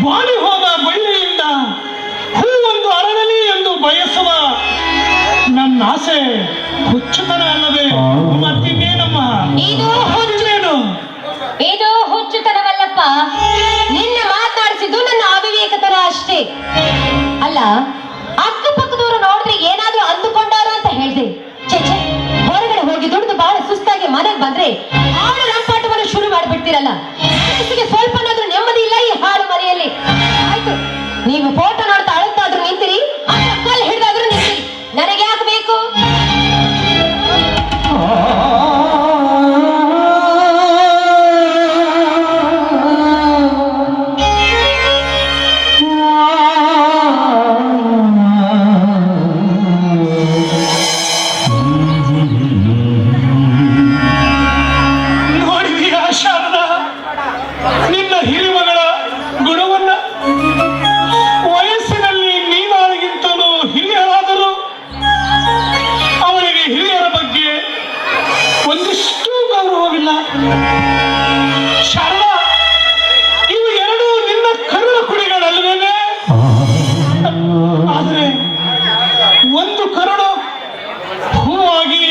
ಬಾಡಿ ಹೋದ ಬಳ್ಳಿಯಿಂದ ಹೂವೊಂದು ಅರಳಲಿ ಎಂದು ಬಯಸುವ ನನ್ನ ಆಸೆ ಹುಚ್ಚುತನ ಅಲ್ಲವೇ ಮತ್ತಿನ್ನೇನಮ್ಮ? ಇದು ಹುಚ್ಚುತನವಲ್ಲಪ್ಪ, ನಿನ್ನ ಮಾತಾಡಿಸಿದ್ದು ನನ್ನ ಅವಿವೇಕತನ ಅಷ್ಟೇ. ಅಲ್ಲ, ಅಕ್ಕಪಕ್ಕದವರು ನೋಡಿದ್ರೆ ಏನಾದ್ರೂ ಅಂದುಕೊಂಡಾರು ಅಂತ ಹೇಳ್ದೆ. ಛೆ, ಹೊರಗಡೆ ಹೋಗಿ ದುಡಿದು ಬಹಳ ಸುಸ್ತಾಗಿ ಮನೆಗೆ ಬಂದ್ರೆ ಹಾಳು ರಂಪಾಟವನ್ನು ಶುರು ಮಾಡಿಬಿಡ್ತೀರಲ್ಲ. ಮನಸ್ಸಿಗೆ ಸ್ವಲ್ಪನಾದ್ರೂ ನೆಮ್ಮದಿ ಇಲ್ಲ ಈ ಹಾಳು ಮನೆಯಲ್ಲಿ. ಆಯ್ತು, ನೀವು ಫೋಟೋ ನೋಡ್ತಾ ಅಳುತ್ತಾದ್ರೂ ನಿಂತಿರಿ, ಅಥವಾ ಕಲ್ಲು ಹಿಡಿದಾದ್ರೂ ನಿಂತಿರಿ, ನನಗೆ ಯಾಕೆ ಬೇಕು? ನೋಡಿದೀಯಾ ಶಾರದಾ, ನಿನ್ನ ಹಿರಿಮಗಳ ಗುಣವನ್ನ? ವಯಸ್ಸಿನಲ್ಲಿ ನೀನಾಗಿಂತಲೂ ಹಿರಿಯರಾದರೂ ಅವಳಿಗೆ ಹಿರಿಯರ ಬಗ್ಗೆ ಒಂದಿಷ್ಟು ಗೌರವವಿಲ್ಲ. ಶಾರದಾ, ಇವು ಎರಡೂ ನಿನ್ನ ಕರುಳ ಕುಡಿಗಳಲ್ವೇನೆ? ಆದರೆ ಒಂದು ಕರುಳು ಹೂವಾಗಿ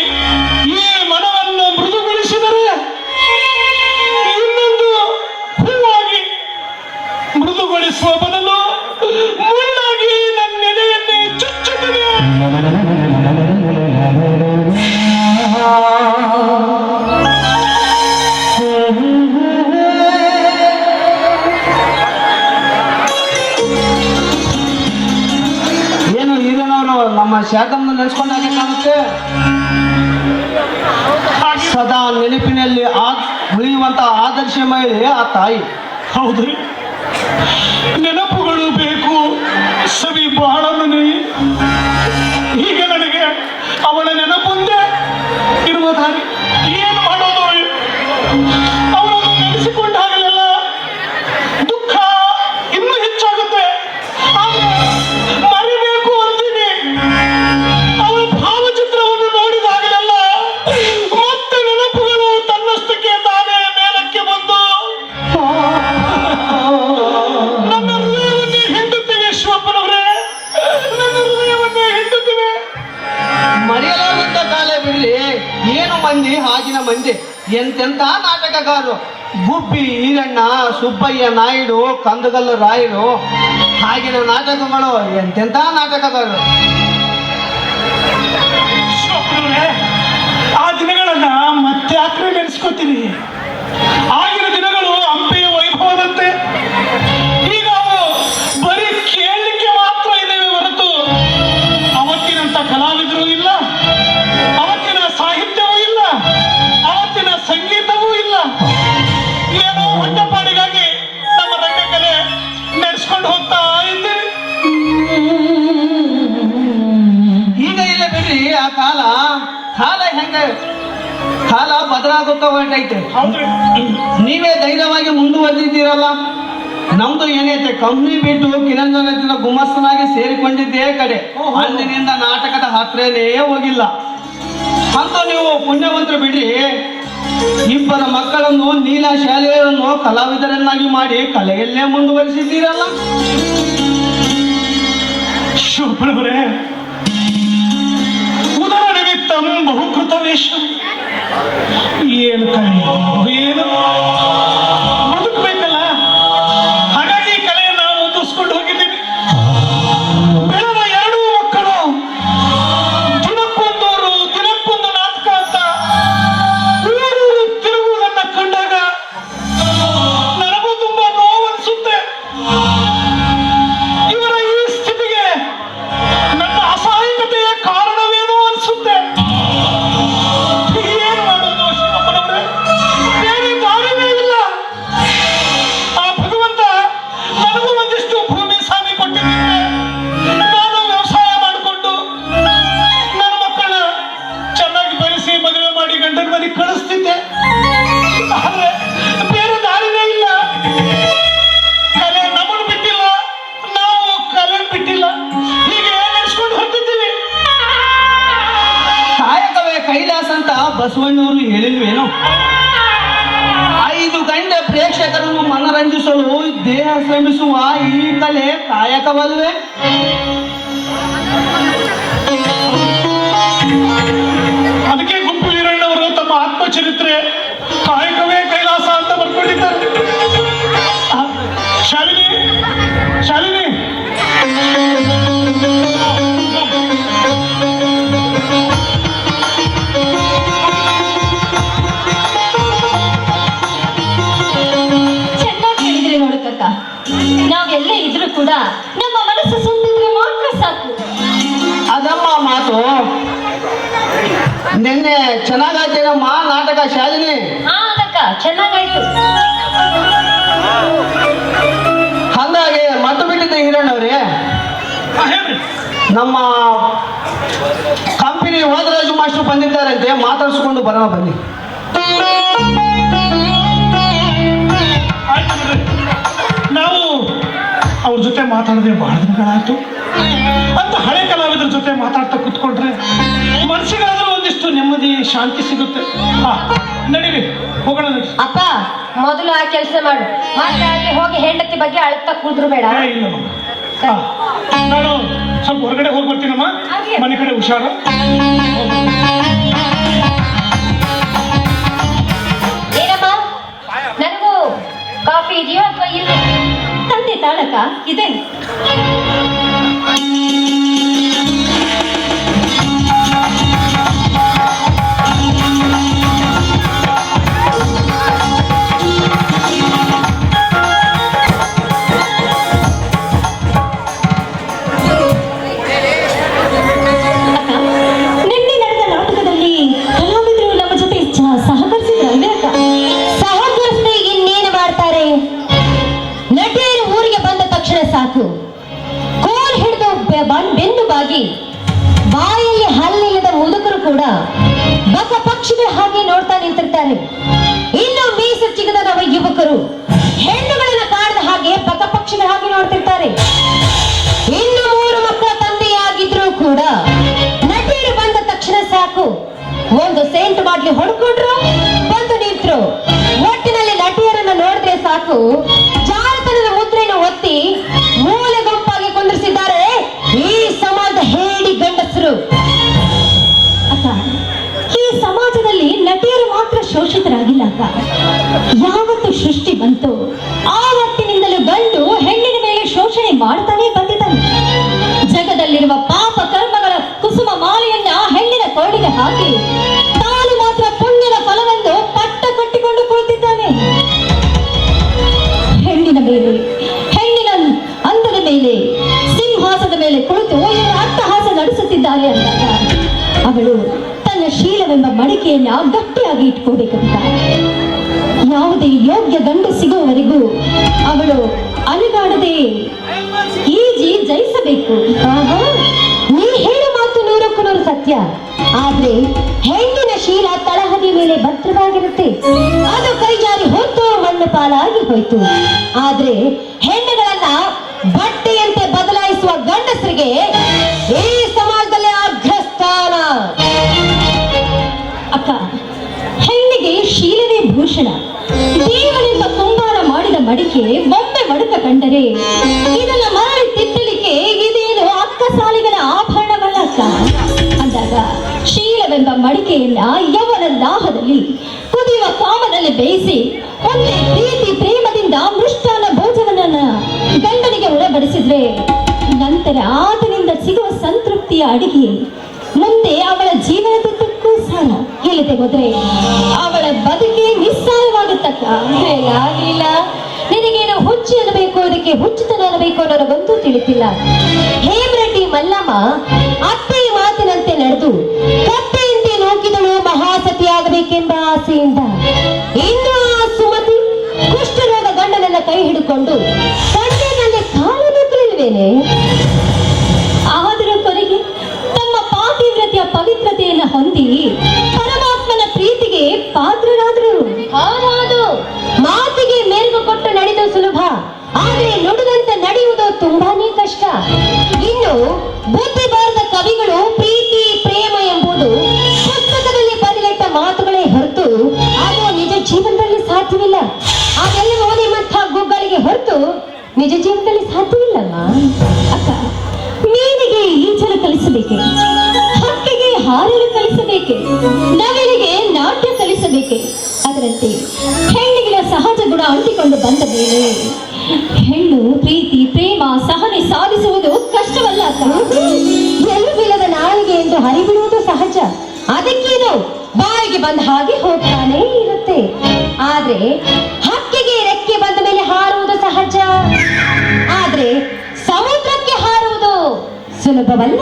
ಈ ಮನವನ್ನು ಮೃದುಗೊಳಿಸಿದರೆ, ಇನ್ನೊಂದು ಹೂವಾಗಿ ಮೃದುಗೊಳಿಸುವ ಬದಲು ಮುಳ್ಳಾಗಿ ನನ್ನ ಎದೆಯನ್ನೇ ಚುಚ್ಚುತ್ತದೆ. ಏನು ಹಿರಿಯನವರು ನಮ್ಮ ಶಾಖವನ್ನು ನೆನೆಸ್ಕೊಂಡಾಗೆ ಕಾಣುತ್ತೆ. ಸದಾ ನೆನಪಿನಲ್ಲಿ ಉಳಿಯುವಂತ ಆದರ್ಶ ಮಹಿಳೆ ಆ ತಾಯಿ. ಹೌದು, ನೆನಪುಗಳು ಬೇಕು ಸವಿ ಬಾಳನು. ಈಗ ನನಗೆ ಅವಳ ನೆನಪೊಂದೇ ಇರುವ ದಾರಿ. ಏನು ಮಾಡೋದು? ಅವಳನ್ನು ನೆನೆಸಿಕೊಂಡಾಗಲೆಲ್ಲ ದುಃಖ ಇನ್ನೂ ಹೆಚ್ಚಾಗುತ್ತೆ. ಆದ್ರೆ ಮರಿಬೇಕು ಅಂತೀನಿ. ಅವಳ ಭಾವಚಿತ್ರವನ್ನು ನೋಡಿದಾಗಲೆಲ್ಲ ಮತ್ತೆ ನೆನಪುಗಳು ತನ್ನಷ್ಟಕ್ಕೆ ತಾನೇ ಮೇಲಕ್ಕೆ ಬಂದು ನನ್ನ ಹೃದಯವನ್ನೇ ಹಿಂಡುತ್ತಿವೆ. ಶಿವಪ್ಪನವರೇ, ನನ್ನ ಹೃದಯವನ್ನೇ ಹಿಂಡುತ್ತಿವೆ. ಮರೆಯಲಾದಂತ ಕಾಲ ಬಿಡ್ಲಿ. ಏನು ಮಂದಿ ಆಗಿನ ಮಂದಿ, ಎಂತೆಂಥ ನಾಟಕಗಾರರು. ಗುಬ್ಬಿ ಈರಣ್ಣ, ಸುಬ್ಬಯ್ಯ ನಾಯ್ಡು, ಕಂದಗಲ್ಲು ರಾಯರು, ಆಗಿನ ನಾಟಕಗಳು ಎಂತೆಂಥ ನಾಟಕಗಾರರು. ಶಿವಪ್ಪನವರೇ, ಆ ದಿನಗಳನ್ನ ಮತ್ತೆ ಯಾಕ್ರೆ ನೆನೆಸ್ಕೊತೀನಿ? ಆಗಿನ ದಿನಗಳು ಹಂಪೆಯ ವೈಭವದಂತೆ. ಈಗ ಅವು ಬರೀ ಕೇಳಲಿಕ್ಕೆ ಮಾತ್ರ ಇದ್ದೇವೆ ಹೊರತು ಅವತ್ತಿನಂತ ಕಲಾವಿದರು ಇಲ್ಲ, ಅವತ್ತಿನ ಸಾಹಿತ್ಯವೂ ಇಲ್ಲ, ಅವತ್ತಿನ ಸಂಗೀತವೂ ಇಲ್ಲ. ಏನೋ ಹೊಟ್ಟೆಪಾಡಿಗಾಗಿ ನಮ್ಮ ರಂಗಕಲೆ ನಡೆಸ್ಕೊಂಡು ಹೋಗ್ತಾ ಇದ್ದೇವೆ. ಈಗ ಇಲ್ಲ ಬಿಡ್ರಿ. ಆ ಕಾಲ ಹೆಂಗೆ ಕಾಲ ಬದಲಾಗುತ್ತಾ ಹೊರಟೈತೆ. ಹೌದ್ರಿ, ನೀವೇ ಧೈರ್ಯವಾಗಿ ಮುಂದುವರೆದಿದ್ದೀರಲ್ಲ. ನಮ್ದು ಏನೈತೆ, ಕಂಪ್ನಿ ಬಿಟ್ಟು ಕಿರಂಜನ ಗುಮಸ್ತನಾಗಿ ಸೇರಿಕೊಂಡಿದ್ದೇ ಕಡೆ. ಅಂದಿನಿಂದ ನಾಟಕದ ಹತ್ರನೇ ಹೋಗಿಲ್ಲ. ಅಂತ ನೀವು ಪುಣ್ಯವಂತರು ಬಿಡ್ರಿ. ಇಬ್ಬರ ಮಕ್ಕಳನ್ನು ನೀಲ ಶಾಲೆಯನ್ನು ಕಲಾವಿದರನ್ನಾಗಿ ಮಾಡಿ ಕಲೆಯಲ್ಲೇ ಮುಂದುವರಿಸಿದ್ದೀರಲ್ಲ. ಶಿವಪ್ಪನವರೇ, ಉದರ ನಿಮಿತ್ತಂ ಬಹುಕೃತ ವೇಷ. ಏನು ಕಲೆಯೋ ಏನು ಬದುಕಬೇಕಲ್ಲ, ಹಾಗಾಗಿ ಕಲೆಯನ್ನ ಮುಂದುವರಿಸ್ಕೊಂಡು ಹೋಗಿದ್ದೀನಿ. ಬೆಳೆದ ಎರಡೂ ಮಕ್ಕಳು ದಿನಕ್ಕೊಂದೂರು ದಿನಕ್ಕೊಂದು ನಾಟಕ ಅಂತ ಊರೂರು ತಿರುಗುವುದನ್ನ ಕಂಡಾಗ ನನಗೂ ತುಂಬಾ ನೋವನ್ಸುತ್ತೆ. ಇವರ ಈ ಸ್ಥಿತಿ ಬಸವಣ್ಣವರು ಹೇಳಿಲ್ವೇನೋ, 5 ಗಂಟೆ ಪ್ರೇಕ್ಷಕರನ್ನು ಮನರಂಜಿಸಲು ದೇಹ ಶ್ರಮಿಸುವ ಈ ಕಲೆ ಕಾಯಕವಲ್ವೇ? ಅದಕ್ಕೆ ಗುಂಪು ವೀರಣ್ಣವರು ತಮ್ಮ ಆತ್ಮಚರಿತ್ರೆ ಕಾಯಕವೇ ಕೈಲಾಸ ಅಂತ ಬರ್ಕೊಂಡಿದ್ದಾರೆ. ಶಾಲಿನಿ, ಶಾಲಿನಿ, ಚೆನ್ನಾಗಿ ಹೇಳಿದ್ರೆ ನೋಡಕ್ಕ, ನಾವೆಲ್ಲೇ ಇದ್ರೂ ಕೂಡ ನಮ್ಮ ಮನಸ್ಸು ಸುಮ್ಮನಿದ್ರೆ ಮಾತ್ರ ಸಾಕು. ಅದಮ್ಮ ಮಾತು. ನಿನ್ನೆ ಚೆನ್ನಾಗಾಯ್ತೇನಮ್ಮ ನಾಟಕ ಶಾಲಿನಿ? ಹಾ ಅಕ್ಕ, ಚೆನ್ನಾಗಾಯ್ತು. ಹಾಗಾಗಿ ಮತ್ತು ಬಿಟ್ಟಿದ್ದೆ ಹಿರಣ್ಣವ್ರೆ, ಹೇಳ್ರಿ. ನಮ್ಮ ಕಂಪನಿ ಹೋದರಾಜು ಮಾಸ್ಟರ್ ಬಂದಿದ್ದಾರಂತೆ, ಮಾತಾಡಿಸ್ಕೊಂಡು ಬರೋಣ ಬನ್ನಿ. ಆಯ್ತು ಬಿಡ್ರಿ. ನಾವು ಅವ್ರ ಜೊತೆ ಮಾತಾಡದೆ ಬಹಳ ದಿನಗಳಾಯ್ತು ಅಂತ ಹಳೆ ಕಲಾವಿದರ ಜೊತೆ ಮಾತಾಡ್ತಾ ಕೂತ್ಕೊಂಡ್ರೆ ಮನಸ್ಸಿಗಾದ್ರೂ ಒಂದಿಷ್ಟು ನೆಮ್ಮದಿ ಶಾಂತಿ ಸಿಗುತ್ತೆ. ಹಾ, ನಡೀರಿ, ಹೋಗೋಣ ನಡಿ. ಅಪ್ಪ, ಮೊದಲು ಆ ಕೆಲಸ ಮಾಡು, ಮತ್ತೆ ಅಲ್ಲಿ ಹೋಗಿ ಹೆಂಡತಿ ಬಗ್ಗೆ ಅಳ್ತಾ ಕೂದ್ರು ಬೇಡ. ಏ, ಇಲ್ಲ ಮಗ. ಹಾ, ನಾನು ಸ್ವಲ್ಪ ಹೊರಗಡೆ ಹೋಗಿ ಬರ್ತೀನಮ್ಮ, ಮನೆ ಕಡೆ ಹುಷಾರು. ಏನಮ್ಮ, ನನಗೂ ಕಾಫಿ ಇದೆಯೋ ಅಥವಾ ಇಲ್ಲ? ತಂದೆ ತಾಳಕ ಇದೆ. ನಿನ್ನೆ ನಡೆದ ನಾಟಕದಲ್ಲಿ ಕಲಾವಿದರು ನಮ್ಮ ಜೊತೆ ಸಹಕರಿಸಿದ್ರೆ ಸಹಕರಿಸದೆ ಇನ್ನೇನು ಮಾಡ್ತಾರೆ? ನಟಿಯರು ಊರಿಗೆ ಬಂದ ತಕ್ಷಣ ಸಾಕು, ಕೋಲ್ ಹಿಡಿದು ಬೆನ್ನು ಬಾಗಿ ಬಾಯಲ್ಲಿ ಹಲ್ಲಿಲ್ಲದ ಮುದುಕರು ಕೂಡ ಬಕ ಪಕ್ಷಿಗಳ ಹಾಗೆ ನೋಡ್ತಾ ನಿಂತಿರ್ತಾರೆ. ಇನ್ನು ಮೀಸು ಚಿಗದ ನಮ್ಮ ಯುವಕರು ಹೆಣ್ಣುಗಳನ್ನ ಕಾಣದ ಹಾಗೆ ಬಕ ಪಕ್ಷಿಗಳ ಹಾಗೆ ನೋಡ್ತಿರ್ತಾರೆ. ಇನ್ನು 3 ಮಕ್ಕಳ ತಂದೆಯಾಗಿದ್ರು ಕೂಡ ನಟಿಯರು ಬಂದ ತಕ್ಷಣ ಸಾಕು, ಒಂದು ಸೇಂಟ್ ಬಾಟ್ಲಿ ಹೊಡ್ಕೊಂಡ್ರು, ಬಂದು ನಿಂತ್ರು. ಒಟ್ಟಿನಲ್ಲಿ ನಟಿಯರನ್ನ ನೋಡಿದ್ರೆ ಸಾಕು, ಜಾರತನದ ಮುದ್ರೆಯನ್ನು ಒತ್ತಿ ಮೂಲೆ ಗುಂಪಾಗಿ ಕುಂದಿರಿಸಿದ್ದಾರೆ ಈ ಸಮಾಜದ ಹೇಡಿ ಗಂಡಸರು. ಅಕ್ಕ, ಈ ಸಮಾಜದಲ್ಲಿ ನಟಿಯರು ಮಾತ್ರ ಶೋಷಿತರಾಗಿಲ್ಲ ಅಕ್ಕ. ಯಾವತ್ತು ಸೃಷ್ಟಿ ಬಂತು ಆವತ್ತಿನಿಂದಲೂ ಗಂಡು ಹೆಣ್ಣಿನ ಮೇಲೆ ಶೋಷಣೆ ಮಾಡ್ತಾನೆ ಬಂದಿದ್ದಾನೆ. ಜಗದಲ್ಲಿರುವ ಪಾಪ ಕರ್ಮಗಳ ಕುಸುಮ ಮಾಲೆಯನ್ನ ಹೆಣ್ಣಿನ ಕೊರಳಿಗೆ ಹಾಕಿ ತಾನು ಮಾತ್ರ ಪುಣ್ಯದ ಫಲವೆಂದು ಪಟ್ಟ ಕಟ್ಟಿಕೊಂಡು ಕುಳಿತಿದ್ದಾನೆ. ಹೆಣ್ಣಿನ ಮೇಲೆ, ಹೆಣ್ಣಿನ ಅಂದದ ಮೇಲೆ, ಸಿಂಹಾಸದ ಮೇಲೆ ಕುಳಿತು ಇವರ ಅಟ್ಟಹಾಸ ನಡೆಸುತ್ತಿದ್ದಾರೆ ಅಂದಾಗ ಅವಳು ತನ್ನ ಶೀಲವೆಂಬ ಮಡಿಕೆಯನ್ನ ಗಟ್ಟಿಯಾಗಿ ಇಟ್ಕೋಬೇಕಂತ. ಯಾವುದೇ ಯೋಗ್ಯ ಗಂಡು ಸಿಗುವವರೆಗೂ ಅವಳು ಅಲುಗಾಡದೆ ಈಜಿ ಜಯಿಸಬೇಕು. ನೀ ಹೇಳೋ ಮಾತು 100ಕ್ಕೂ 100 ಸತ್ಯ. ಆದ್ರೆ ಹೆಣ್ಣಿನ ಶೀಲ ತಳಹದಿ ಮೇಲೆ ಭದ್ರವಾಗಿರುತ್ತೆ, ಅದು ಕೈಜಾರಿ ಹೊತ್ತು ಮಣ್ಣು ಪಾಲಾಗಿ ಹೋಯ್ತು. ಆದ್ರೆ ಹೆಣ್ಣುಗಳನ್ನ ಬಟ್ಟೆಯಂತೆ ಬದಲಾಯಿಸುವ ಗಂಡಸರಿಗೆ ಈ ಸಮಾಜದಲ್ಲಿ ಅಗ್ರಸ್ಥಾನ. ಅಕ್ಕ, ಹೆಣ್ಣಿಗೆ ಶೀಲವೇ ಭೂಷಣ. ದೇವನೆಂಬ ಕುಂಬಾರ ಮಾಡಿದ ಮಡಿಕೆ ಒಮ್ಮೆ ಮಡುಕ ಕಂಡರೆ ಇದನ್ನ ಮರಳಿ ತಿದ್ದಲಿಕ್ಕೆ ಇದೇನು ಅಕ್ಕ ಸಾಲಿಗನ ಆಭರಣವಲ್ಲ ಅಕ್ಕ ಅಂದಾಗ, ಶೀಲವೆಂಬ ಮಡಿಕೆಯನ್ನ ಯವನ ದಾಹದಲ್ಲಿ ಕುದಿಯುವ ಕಾಮದಲ್ಲಿ ಬೇಯಿಸಿ ಒಂದೇ ಪ್ರೀತಿ ಪ್ರೇಮದಿಂದ ಮೃಷ್ಟಾನ ಭೋಜನವನ್ನ ಗಂಡನಿಗೆ ಉಣಬಡಿಸಿದ್ರೆ ನಂತರ ಆತನಿಂದ ಸಿಗುವ ಸಂತೃಪ್ತಿಯ ಅಡಿಗೆ ಮುಂದೆ ಅವಳ ಜೀವನದುದ್ದಕ್ಕೂ ಸಾರ. ಹೇಳಿದೆ ಹೋದ್ರೆ ಅವಳ ಬದುಕೇ ನಿಸ್ಸಾರವಾಗುತ್ತಕ್ಕ. ಹೇಗಾಗಲಿಲ್ಲ, ನಿನಗೇನು ಹುಚ್ಚು ಅನ್ನಬೇಕು, ಅದಕ್ಕೆ ಹುಚ್ಚುತನ ಅನ್ನಬೇಕು ಅನ್ನೋದೊಂದು ತಿಳಿತಿಲ್ಲ. ಹೇಮರೆಡ್ಡಿ ಮಲ್ಲಮ್ಮ ಅತ್ತೆಯ ಮಾತಿನಂತೆ ನಡೆದು ಕತ್ತೆಯಂತೆ ನೂಕಿದಳು ಮಹಾಸತಿಯಾಗಬೇಕೆಂಬ ಆಸೆಯಿಂದ. ಇನ್ನು ಆ ಸುಮತಿ ಕುಷ್ಠರೋಗ ಗಂಡನನ್ನ ಕೈ ಹಿಡಿಕೊಂಡು ತಂದೆನಲ್ಲಿ ಕಾಲು ನುಗ್ಗಲಿಲ್ವೇನೆ? ಆದರೂ ಕೊನೆಗೆ ತಮ್ಮ ಪಾತಿವ್ರತೆಯ ಪವಿತ್ರತೆಯನ್ನು ಹೊಂದಿ ಪರಮಾತ್ಮನ ಪ್ರೀತಿಗೆ ಪಾತ್ರರಾದರು. ಮಾತಿಗೆ ಮೆರುಗು ಕೊಟ್ಟು ನಡೆದು ಸುಲಭ, ಆದರೆ ನುಡಿದಂತೆ ನಡೆಯುವುದು ತುಂಬಾನೇ ಕಷ್ಟ. ಇನ್ನು ಬುದ್ಧಿ ಬಾರದ ಕವಿಗಳು ಪ್ರೀತಿ ಪ್ರೇಮ ಎಂಬುದು ಪುಸ್ತಕದಲ್ಲಿ ಬರೆದಿಟ್ಟ ಮಾತು ನಿಜ ಜೀವನದಲ್ಲಿ ಸಾಧ್ಯವಿಲ್ಲಮ್ಮ. ಅಕ್ಕ, ಮೀನಿಗೆ ಈಜಲು ಕಲಿಸಬೇಕೆ, ಹಕ್ಕಿಗೆ ಹಾರಲು ಕಲಿಸಬೇಕೆ, ನವಿಲಿಗೆ ನಾಟ್ಯ ಕಲಿಸಬೇಕೆ, ಅದರಂತೆ ಹೆಣ್ಣಿಗಿನ ಸಹಜ ಗುಣ ಅಂಟಿಕೊಂಡು ಬಂದ ಮೇಲೆ ಹೆಣ್ಣು ಪ್ರೀತಿ ಪ್ರೇಮ ಸಹನೆ ಸಾಧಿಸುವುದು ಕಷ್ಟವಲ್ಲ ಅಕ್ಕ. ಎಲುಬಿಲ್ಲದ ನಾಯಿಗೆ ಎಂದು ಹರಿಬಿಡುವುದು ಸಹಜ, ಅದಕ್ಕೇನು ಬಾಯಿಗೆ ಬಂದ ಹಾಗೆ ಹೋಗ್ತಾನೆ ಇರುತ್ತೆ. ಆದ್ರೆ ಹಕ್ಕಿಗೆ ರೆಕ್ಕೆ ಬಂದ ಮೇಲೆ ಹಾರುವುದು ಸಹಜ, ಆದ್ರೆ ಸಮುದ್ರಕ್ಕೆ ಹಾರುವುದು ಸುಲಭವಲ್ಲ.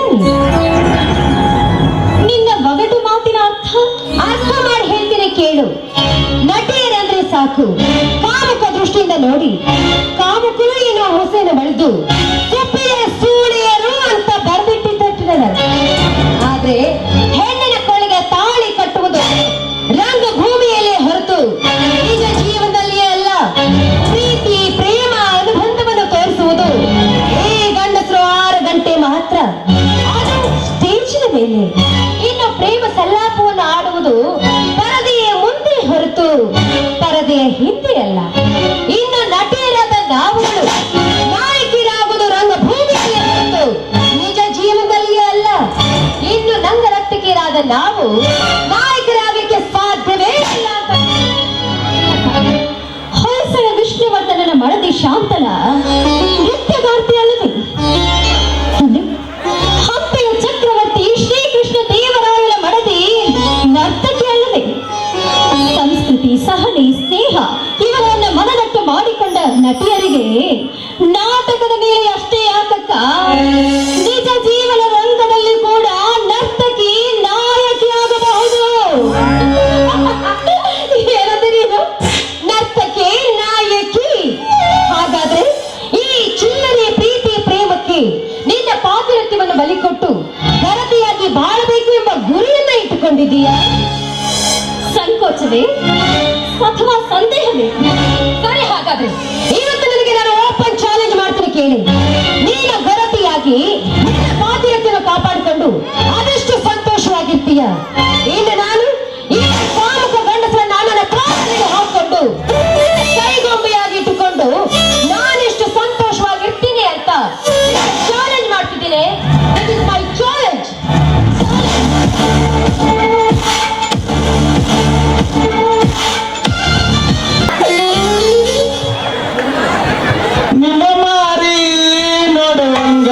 ನಿನ್ನ ಒಗಟು ಮಾತಿನ ಅರ್ಥ ಮಾಡಿ ಹೇಳ್ತೀನಿ ಕೇಳು. ನಟಿಯರಂದ್ರೆ ಸಾಕು, ಕಾಮುಕ ದೃಷ್ಟಿಯಿಂದ ನೋಡಿ ಕಾಮುಕರು ಏನೋ ಹೊಸೆನ ಬಳಿದು ಕುಪ್ಪಿಯ ಸೂಳಿಯರು ಅಂತ ಬರ್ದಿಟ್ಟಿದ್ದಾರೆ. ಆದ್ರೆ ಹೆಣ್ಣಿನ ಕೊಳೆಗೆ ತಾಳಿ ಕಟ್ಟುವುದು ರಂಗಭೂಮಿಯಲ್ಲೇ ಹೊರತು ನಿಜ ಜೀವನದಲ್ಲಿಯೇ ಅಲ್ಲ. ಪ್ರೀತಿ ಪ್ರೇಮ ಅನುಬಂಧವನ್ನು ತೋರಿಸುವುದು ಈ ಗಂಡಸರು 6 ಗಂಟೆ ಮಾತ್ರ, ಅದು ಸ್ಟೇಜಿನ ಮೇಲೆ. ಇನ್ನು ಪ್ರೇಮ ಸಲ್ಲಾಪವನ್ನು ಆಡುವುದು ಪರದೆಯ ಮುಂದೆ ಹೊರತು ಪರದೆಯ ಹಿಂದೆ ಅಲ್ಲ. ಇನ್ನು ನಟಿಯರಾದ ನಾವುಗಳು ನಾಯಕಿರಾಗುವುದು ರಂಗಭೂಮಿಯಲ್ಲೇ ಹೊರತು ನಿಜ ಜೀವನದಲ್ಲಿಯೇ ಅಲ್ಲ. ಇನ್ನು ನಂಗರಕ್ತಿಕೆರಾದ ನಾವು ನಾಯಕರಾಗಲಿಕ್ಕೆ ಸಾಧ್ಯವೇ ಇಲ್ಲ ಅಂತ. ಹೊಯ್ಸಳ ವಿಷ್ಣುವರ್ಧನನ ಮಡದಿ ಶಾಂತಲ ನೃತ್ಯಗಾರ್ತಿ ಅಲ್ಲವೇ? ಹಂಪೆಯ ಚಕ್ರವರ್ತಿ ಶ್ರೀಕೃಷ್ಣ ದೇವರಾಯನ ಮಡದಿ ನರ್ತಕಿ ಅಲ್ಲವೇ? ಸಂಸ್ಕೃತಿ ಸಹನೆ ಸ್ನೇಹ ಇವರನ್ನ ಮನದಟ್ಟು ಮಾಡಿಕೊಂಡ ನಟಿಯರಿಗೆ ನಾಟಕದ ಮೇಲೆ ಅಷ್ಟೇ ಯಾಕಕ್ಕ, ನಿಜ ಜೀವನ ರಂಗದಲ್ಲಿ ಕೂಡ ನರ್ತಕಿ ನಾಯಕಿಯಾಗಬಹುದು. ಏನಂದಿರೀನು? ನರ್ತಕಿ ನಾಯಕಿ. ಹಾಗಾದ್ರೆ ಈ ಚಿಲ್ಲರೆ ಪ್ರೀತಿ ಪ್ರೇಮಕ್ಕೆ ನಿನ್ನ ಪಾತಿರತ್ಯವನ್ನು ಬಲಿಕೊಟ್ಟು ಗರತಿಯಾಗಿ ಬಾಳಬೇಕು ಎಂಬ ಗುರಿಯನ್ನ ಇಟ್ಟುಕೊಂಡಿದ್ದೀಯಾ? ಸಂಕೋಚವೇ ಅಥವಾ ಸಂದೇಹವೇ? ಸರಿ, ಹಾಗಾದ್ರೆ ಇವತ್ತು ನನಗೆ ನಾನು ಓಪನ್ ಚಾಲೆಂಜ್ ಮಾಡ್ತೀನಿ ಕೇಳಿ. ನೀನು ಗರತಿಯಾಗಿ ನಿನ್ನ ಪಾತಿರತ್ಯವನ್ನು ಕಾಪಾಡಿಕೊಂಡು ಅದೆಷ್ಟು ಸಂತೋಷವಾಗಿರ್ತೀಯ. ಇನ್ನು ನಾನು ಈ ಕಾಮುಕ ಗಂಡಸರನ್ನ ನನ್ನ ಕಾಲಿಗೆ ಹಾಕೊಂಡು ಕೈಗೊಂಬೆಯಾಗಿ ಇಟ್ಟುಕೊಂಡು ನಾನೆಷ್ಟು ಸಂತೋಷವಾಗಿರ್ತೀನಿ ಅಂತ ಚಾಲೆಂಜ್ ಮಾಡ್ತಿದ್ದೀನಿ. This is my challenge. ನಿನ್ನ ಮಾರಿ ನೋಡುವಂಗ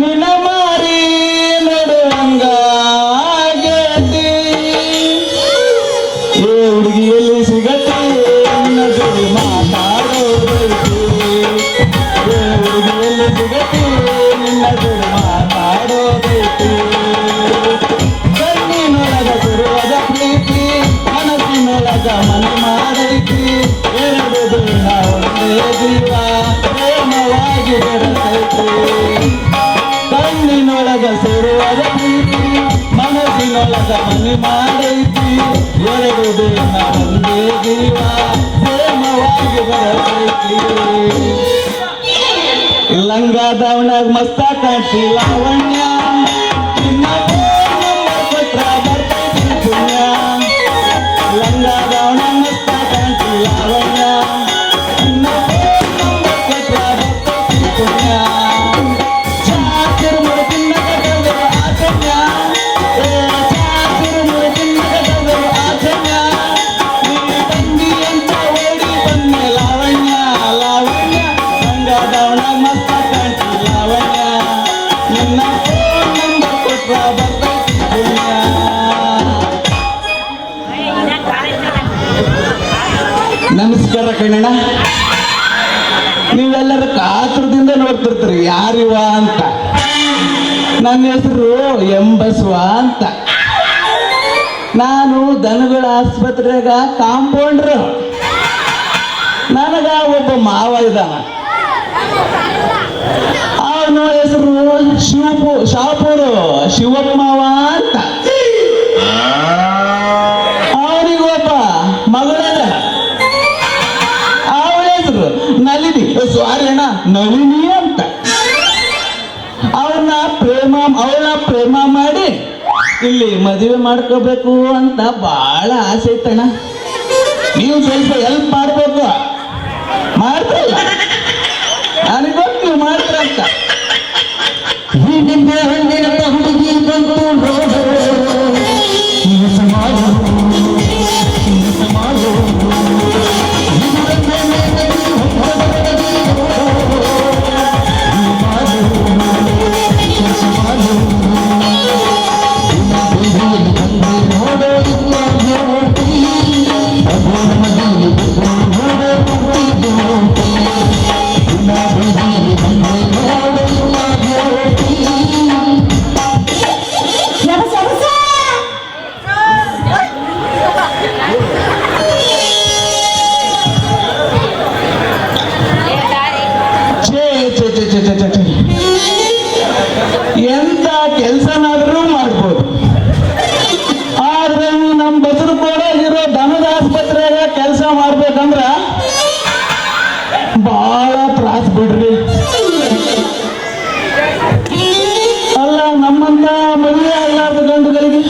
ನಿನ್ನ ಮಾರಿ ನೋಡುವಂಗ ಏ ಹುಡುಗಿಯಲ್ಲಿ ಸಿಗತ್ತೆ ನಿನ್ನ ಜೋಡಿ ಮಾತಾಡೋದೈತಿ. ಏ ಹುಡುಗಿಯಲ್ಲಿ ಸಿಗತ್ತೆ ನಿನ್ನ ಜೋಡಿ ಮಾತಾಡೋದೈತಿ. ಕಣ್ಣಿನೊಳಗ ಸುರುವದ ಪ್ರೀತಿ ಮನಸ್ಸಿನೊಳಗ ಮನೆ ಮಾಡೈತಿ. ಎರಡು ದಿನ ಒಂದೇ ಜೀವ ಪ್ರೇಮವಾಗಿ ಬೆರೆತೈತಿ. ಕಣ್ಣಿನೊಳಗ ಸುರುವದ ಪ್ರೀತಿ ಮನಸ್ಸಿನೊಳಗ ಮನೆ ಮಾಡೈತಿ. ಎರಡು ದಿನ ಒಂದೇ ಜೀವ ಪ್ರೇಮವಾಗಿ ಬೆರೆತೈತಿ. ಲಂಗ ದಾವಣಾಗ ಮಸ್ತ ಕಾಣ್ತಿ ಲಾವಣ್ಯ, ನಿನ್ನ ಕೊಟ್ರ ಬರ್ತೈತಿ ಪುಣ್ಯ. ಲಂಗ ದಾವಣ ಮಸ್ತ ಕಾಣ್ತಿ ಲಾವಣ್ಯ, ನಿನ್ನ ಕೊಟ್ರ ಬರ್ತೈತಿ ಪುಣ್ಯ. ಚಾತಿರು ಮುಳುಗಿನ ಕಟ್ಟಲು ಆಚನ್ಯ, ಚಾತಿರು ಮುಳುಗಿನ ಕಟ್ಟಲು ಆಚನ್ಯ. ನೀ ತಂಗಿ ಅಂತ ಓಡಿ ಬಂದೆ ಲಾವಣ್ಯ ಲಾವಣ್ಯ. ಲಂಗ ದಾವಣಾಗ ಮಸ್ತ ಕಾಣ್ತಿ ಲಾವಣ್ಯ, ನಿನ್ನ ಫೋನ್ ನಂಬರ್ ಕೊಟ್ರ ಬರ್ತೈತಿ ಪುಣ್ಯ. ನಮಸ್ಕಾರ ಕಣ್ಣಣ್ಣ. ನೀವೆಲ್ಲರೂ ಕಾತುರದಿಂದ ನೋಡ್ತಿರ್ತೀರಿ ಯಾರಿವ ಅಂತ. ನನ್ನ ಹೆಸರು ಎಂಬಸ್ವ ಅಂತ. ನಾನು ದನಗಳ ಆಸ್ಪತ್ರೆಗ ಕಾಂಪೌಂಡ್ರು. ನನಗ ಒಬ್ಬ ಮಾವ ಇದ್ದಾನ, ಅವನ ಹೆಸರು ಶಾಪೂರು ಶಿವಪ್ಪ ಅಂತ. ಅವನಿಗೊಬ್ಬ ಮಗಳದ, ಅವಳ ಹೆಸರು ನಳಿನಿ, ಸಾರಿ ಅಣ್ಣ ನಳಿನಿ ಅಂತ. ಅವಳ ಪ್ರೇಮ ಮಾಡಿ ಇಲ್ಲಿ ಮದುವೆ ಮಾಡ್ಕೋಬೇಕು ಅಂತ ಬಹಳ ಆಸೆ ಐತಣ್ಣ. ನೀವು ಸ್ವಲ್ಪ ಹೆಲ್ಪ್ ಮಾಡ್ಬೇಕು. ಮಾಡ್ತಿಲ್ಲ, ನನಗೆ ಗೊತ್ತು ನೀವು ಮಾಡ್ತೀರಂತ. ಹೀಗಿದ್ದೆ ಹಣ್ಣಿನ ಹುಡುಗಿ ಬಂದು ನೋಡು, ಕೆಲಸ ಮಾಡು, ಕೆಲಸ ಮಾಡು. ಎಂತ ಕೆಲಸನಾದ್ರೂ ಮಾಡ್ಬೋದು, ಆದ್ರೆ ನಮ್ಮ ಬಸರು ಕೂಡ ಇರೋ ದನದ ಆಸ್ಪತ್ರೆಗೆ ಕೆಲಸ ಮಾಡ್ಬೇಕಂದ್ರ ಬಹಳ ತ್ರಾಸ ಬಿಡ್ರಿ. ಅಲ್ಲ, ನಮ್ಮಂತ ಮದುವೆ ಆಗ್ಲಾರ್ದ ಗಂಡುಗಳಿಗೆ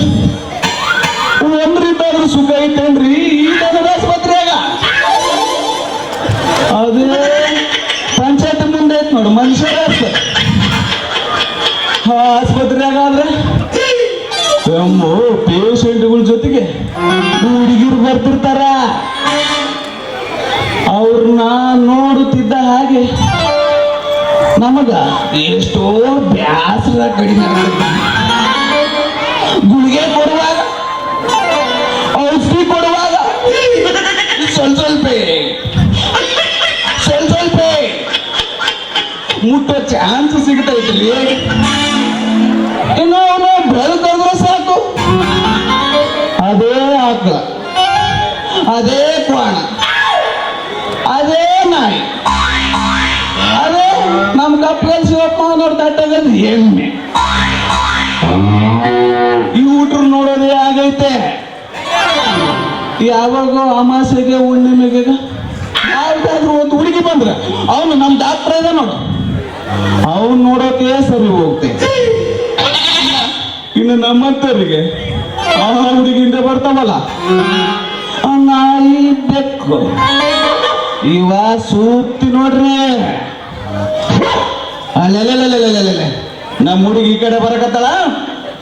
ಒಂದ್ರಿಂದಾದ್ರೂ ಸುಖ ಐತೇನ್ರಿ ಈ ದನದ ಆಸ್ಪತ್ರೆಯಾಗ? ಅದೇ ಪಂಚಾಯತ್ ಮುಂದೆ ಐತ್ ನೋಡು ಮನುಷ್ಯರ ಆಸ್ಪತ್ರೆಯಾಗಾದ್ರೆ ಪೇಷಂಟ್ಗಳ ಜೊತೆಗೆ ಹುಡುಗಿರು ಬರ್ತಿರ್ತಾರ. ಅವ್ರನ್ನ ನೋಡುತ್ತಿದ್ದ ಹಾಗೆ ನಮಗ ಎಷ್ಟೋ ಬ್ಯಾಸರ ಕಡಿಮೆ ಆಗ್ತದೆ. ಗುಳಿಗೆ ಕೊಡುವಾಗ, ಔಷಧಿ ಕೊಡುವಾಗ ಸ್ವಲ್ಪ ಸ್ವಲ್ಪ ಮುಟ್ಟೋ ಚಾನ್ಸ್ ಸಿಗ್ತೈತಿ. ಇನ್ನು ಅವನು ಬೆಳಕಾದ್ರೆ ಸಾಕು, ಅದೇ ಆಕಳ, ಅದೇ ಕ್ವಾಣ, ಅದೇ ನಾಯಿ, ಅದೇ ನಮ್ ಕಪ್ಪಲ್ ಶಿವಪ್ಪ ನೋಡ್ ತಟ್ಟಗದ್ ಎಮ್ಮೆ. ಈ ಊಟ್ರು ನೋಡೋದೇ ಆಗೈತೆ. ಯಾವಾಗೋ ಅಮಾಸೆಗೆ ಹುಣ್ಣಿಮೆಗೆ ಯಾವ್ದಾದ್ರು ಒಂದು ಹುಡುಗಿ ಬಂದ್ರೆ ಅವನು ನಮ್ ಡಾಕ್ಟರ್ ಇದೆ ನೋಡು, ಅವನ್ ನೋಡೋಕೆ ಸರಿ ಹೋಗ್ತೈತೆ. ಇನ್ನು ನಮ್ಮಂತರಿಗೆ ಆ ಹುಡುಗಿಂದ ಬರ್ತಾವಲ್ಲ ನಾಯಿ ಬೆಕ್ಕು ಇವ ಸೂಕ್ತಿ ನೋಡ್ರಿ. ಅಲ್ಲೆಲ್ಲೆಲ್ಲೆಲ್ಲೆಲ್ಲೆಲ್ಲೆ ನಮ್ಮ ಹುಡುಗಿ ಈ ಕಡೆ ಬರಕತ್ತಳ,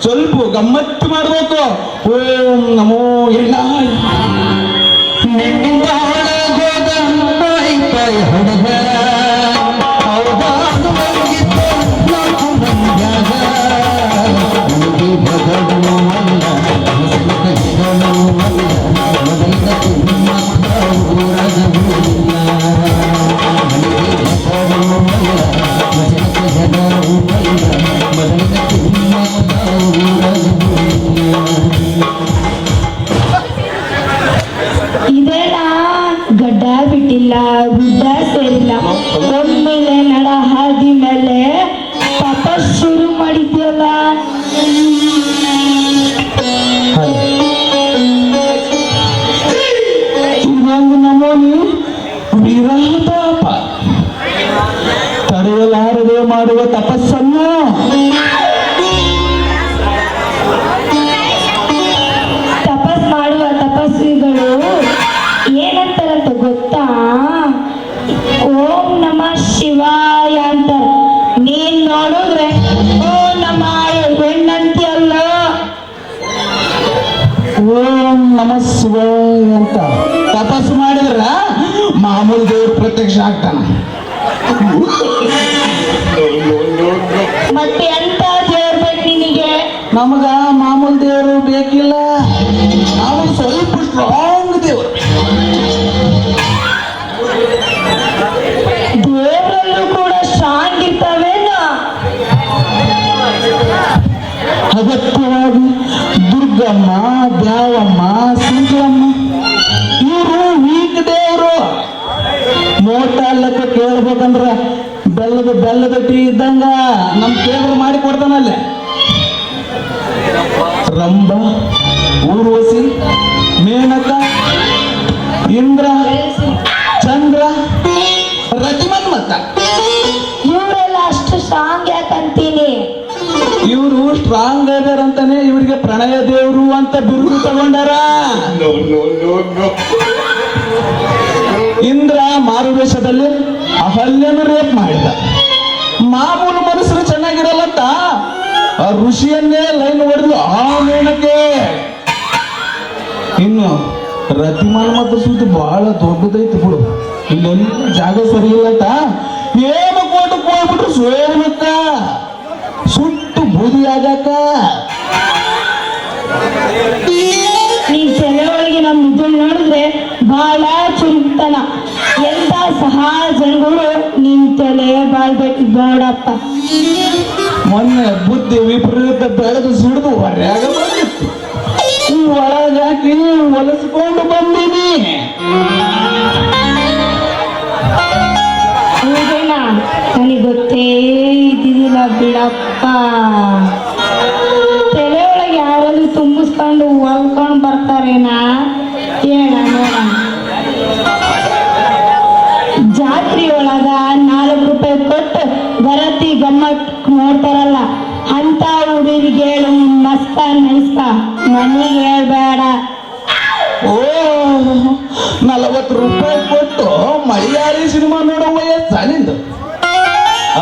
ಸ್ವಲ್ಪ ಗಮ್ಮತ್ತು ಮಾಡ್ಬೇಕು. ಓಂ ನಮೋ ಇಲ್ಲ ಇದೇನಾ ಗಡ್ಡ ಬಿಟ್ಟಿಲ್ಲ, ಗುಡ್ಡ ಸೇರಿಲ್ಲ, ಒಮ್ಮೆಲೆ ನಡ ಹಾದಿ ಮೇಲೆ ತಪಸ್ ಶುರು ಮಾಡಿದ್ಯಲ್ಲ. ಇದೊಂದು ನಮೂನಿ ವಿರಾತಾಪ, ತಡೆಯಲಾರದೆ ಮಾಡುವ ತಪಸ್ಸನ್ನು ತಪಸ್ ಮಾಡುವ ತಪಸ್ವಿಗಳು ಏನಂತಾರಂತ ಗೊತ್ತಾ? ಓಂ ನಮಃ ಶಿವಾಯ ಅಂತ. ನೀನ್ ನೋಡಿದ್ರೆ ಓ ನಮ್ಮ ಹೆಣ್ಣಂತಿಯಲ್ಲ, ಓಂ ನಮಃ ಶಿವಾಯ ಅಂತ ತಪಸ್ಸು ಮಾಡಿದ್ರ ಮಾಮೂಲು ದೇವ್ರು ಪ್ರತ್ಯಕ್ಷ ಆಗ್ತಾನ. ಮತ್ತೆ ಎಂತ ದೇವ್ರ ಬೇಕು ನಿನಗೆ? ನಮಗ ಮಾಮೂಲು ದೇವರು ಬೇಕಿಲ್ಲ, ನಾವು ಸ್ವಲ್ಪ ಸ್ಟ್ರಾಂಗ್ ದೇವರು. ದೇವರಲ್ಲೂ ಕೂಡ ಸ್ಟ್ರಾಂಗ್ ಇರ್ತಾವೇನೋ. ಅಗತ್ಯವಾಗಿ ದುರ್ಗಮ್ಮ, ದ್ಯಾವಮ್ಮ, ಸಿಂಗಮ್ಮ ಇವರು ವೀಕ್ ದೇವರು. ಮೋಟ ಲೆಕ್ಕ ಕೇಳ್ಬೇಕಂದ್ರ ಬೆಲ್ಲದ ಟೀ ಇದ್ದಂಗ ನಮ್ ದೇವರು ಮಾಡಿ ಕೊಡ್ತಾನಲ್ಲೇ. ರಂಭ, ಊರ್ವಶಿ, ಮೇನಕ, ಇಂದ್ರ, ಚಂದ್ರ, ರತಿಮನ್ಮತ್ತ ಇವರೆಲ್ಲ ಅಷ್ಟು ಸ್ಟ್ರಾಂಗ್ ಯಾಕಂತೀನಿ? ಇವರು ಸ್ಟ್ರಾಂಗ್ ಅದಾರಂತಾನೆ ಇವರಿಗೆ ಪ್ರಣಯ ದೇವರು ಅಂತ ಬಿರುದು ತಗೊಂಡಾರ. ಮಾರು ವೇಷದಲ್ಲಿ ಅಹಲ್ಯನು ರೇಪ್ ಮಾಡಿದ. ಮಾಮೂಲು ಮನಸ್ಸರು ಚೆನ್ನಾಗಿರಲ್ಲಂತ ಆ ಋಷಿಯನ್ನೇ ಲೈನ್ ಹೊಡೆದು ಆ ಮೇಣಕ್ಕೆ. ಇನ್ನು ರತಿಮಾಲ ಮತ್ತು ಸುದ್ದಿ ಬಹಳ ದೊಡ್ಡದೈತಿ ಬಿಡು. ಇಲ್ಲೆಲ್ಲ ಜಾಗ ಸರಿ ಇಲ್ಲ ಅಂತ ಹೇಮಕೋಟಕ್ಕೆ ಹೋಗ್ಬಿಟ್ರು ಸೋಮಕ್ಕ ಸುಟ್ಟು ಬೂದಿ ಆಗಕ್ಕ. ಈ ಸೆರೆ ಒಳಗೆ ನಮ್ಮ ನಿಜ ನೋಡಿದ್ರೆ ಬಹಳ ಚುರುಕ್ತನ. ಎಂತ ಸಹಜಗಳು ನಿನ್ ತಲೆ ಬಾಳ್ಬೇಕು ಬೇಡಪ್ಪ. ಮೊನ್ನೆ ಬುದ್ಧಿ ವಿಪರೀತ ಬೆಳೆದು ಸಿಡಿದು ಹೊರ್ಯಾಗ ಬಂದಿತ್ತು. ಈ ಒಳಗಾಕಿ ಹೊಲಸ್ಕೊಂಡು ಬಂದೀನಿ. ಹೌದೇನ? ನನಗೆ ಗೊತ್ತೇ ಇದ್ದಿದ್ದಿಲ್ಲ ಬಿಡಪ್ಪ. ತಲೆ ಒಳಗೆ ಯಾರಾದ್ರೂ ತುಂಬಿಸ್ಕೊಂಡು ಹೊಲ್ಕೊಂಡು ಬರ್ತಾರೇನಾ? ಹೇಳ ನೋಡ. ಜಾತ್ರೆ ಒಳಗ 4 ರೂಪಾಯಿ ಕೊಟ್ಟು ಬರತಿ ಗಮ್ಮತ್ ನೋಡ್ತಾರಲ್ಲ ಅಂತ ಹುಡುಗರಿಗೆ ಹೇಳು ಮಸ್ಕ ನೈಸ್ಕ, ಮನೆಗೆ ಹೇಳ್ಬೇಡ. ಓ 40 ರೂಪಾಯಿ ಕೊಟ್ಟು ಮಲಯಾಳಿ ಸಿನಿಮಾ ನೋಡೋ ವಯಸ್ಸಾನಿಂದು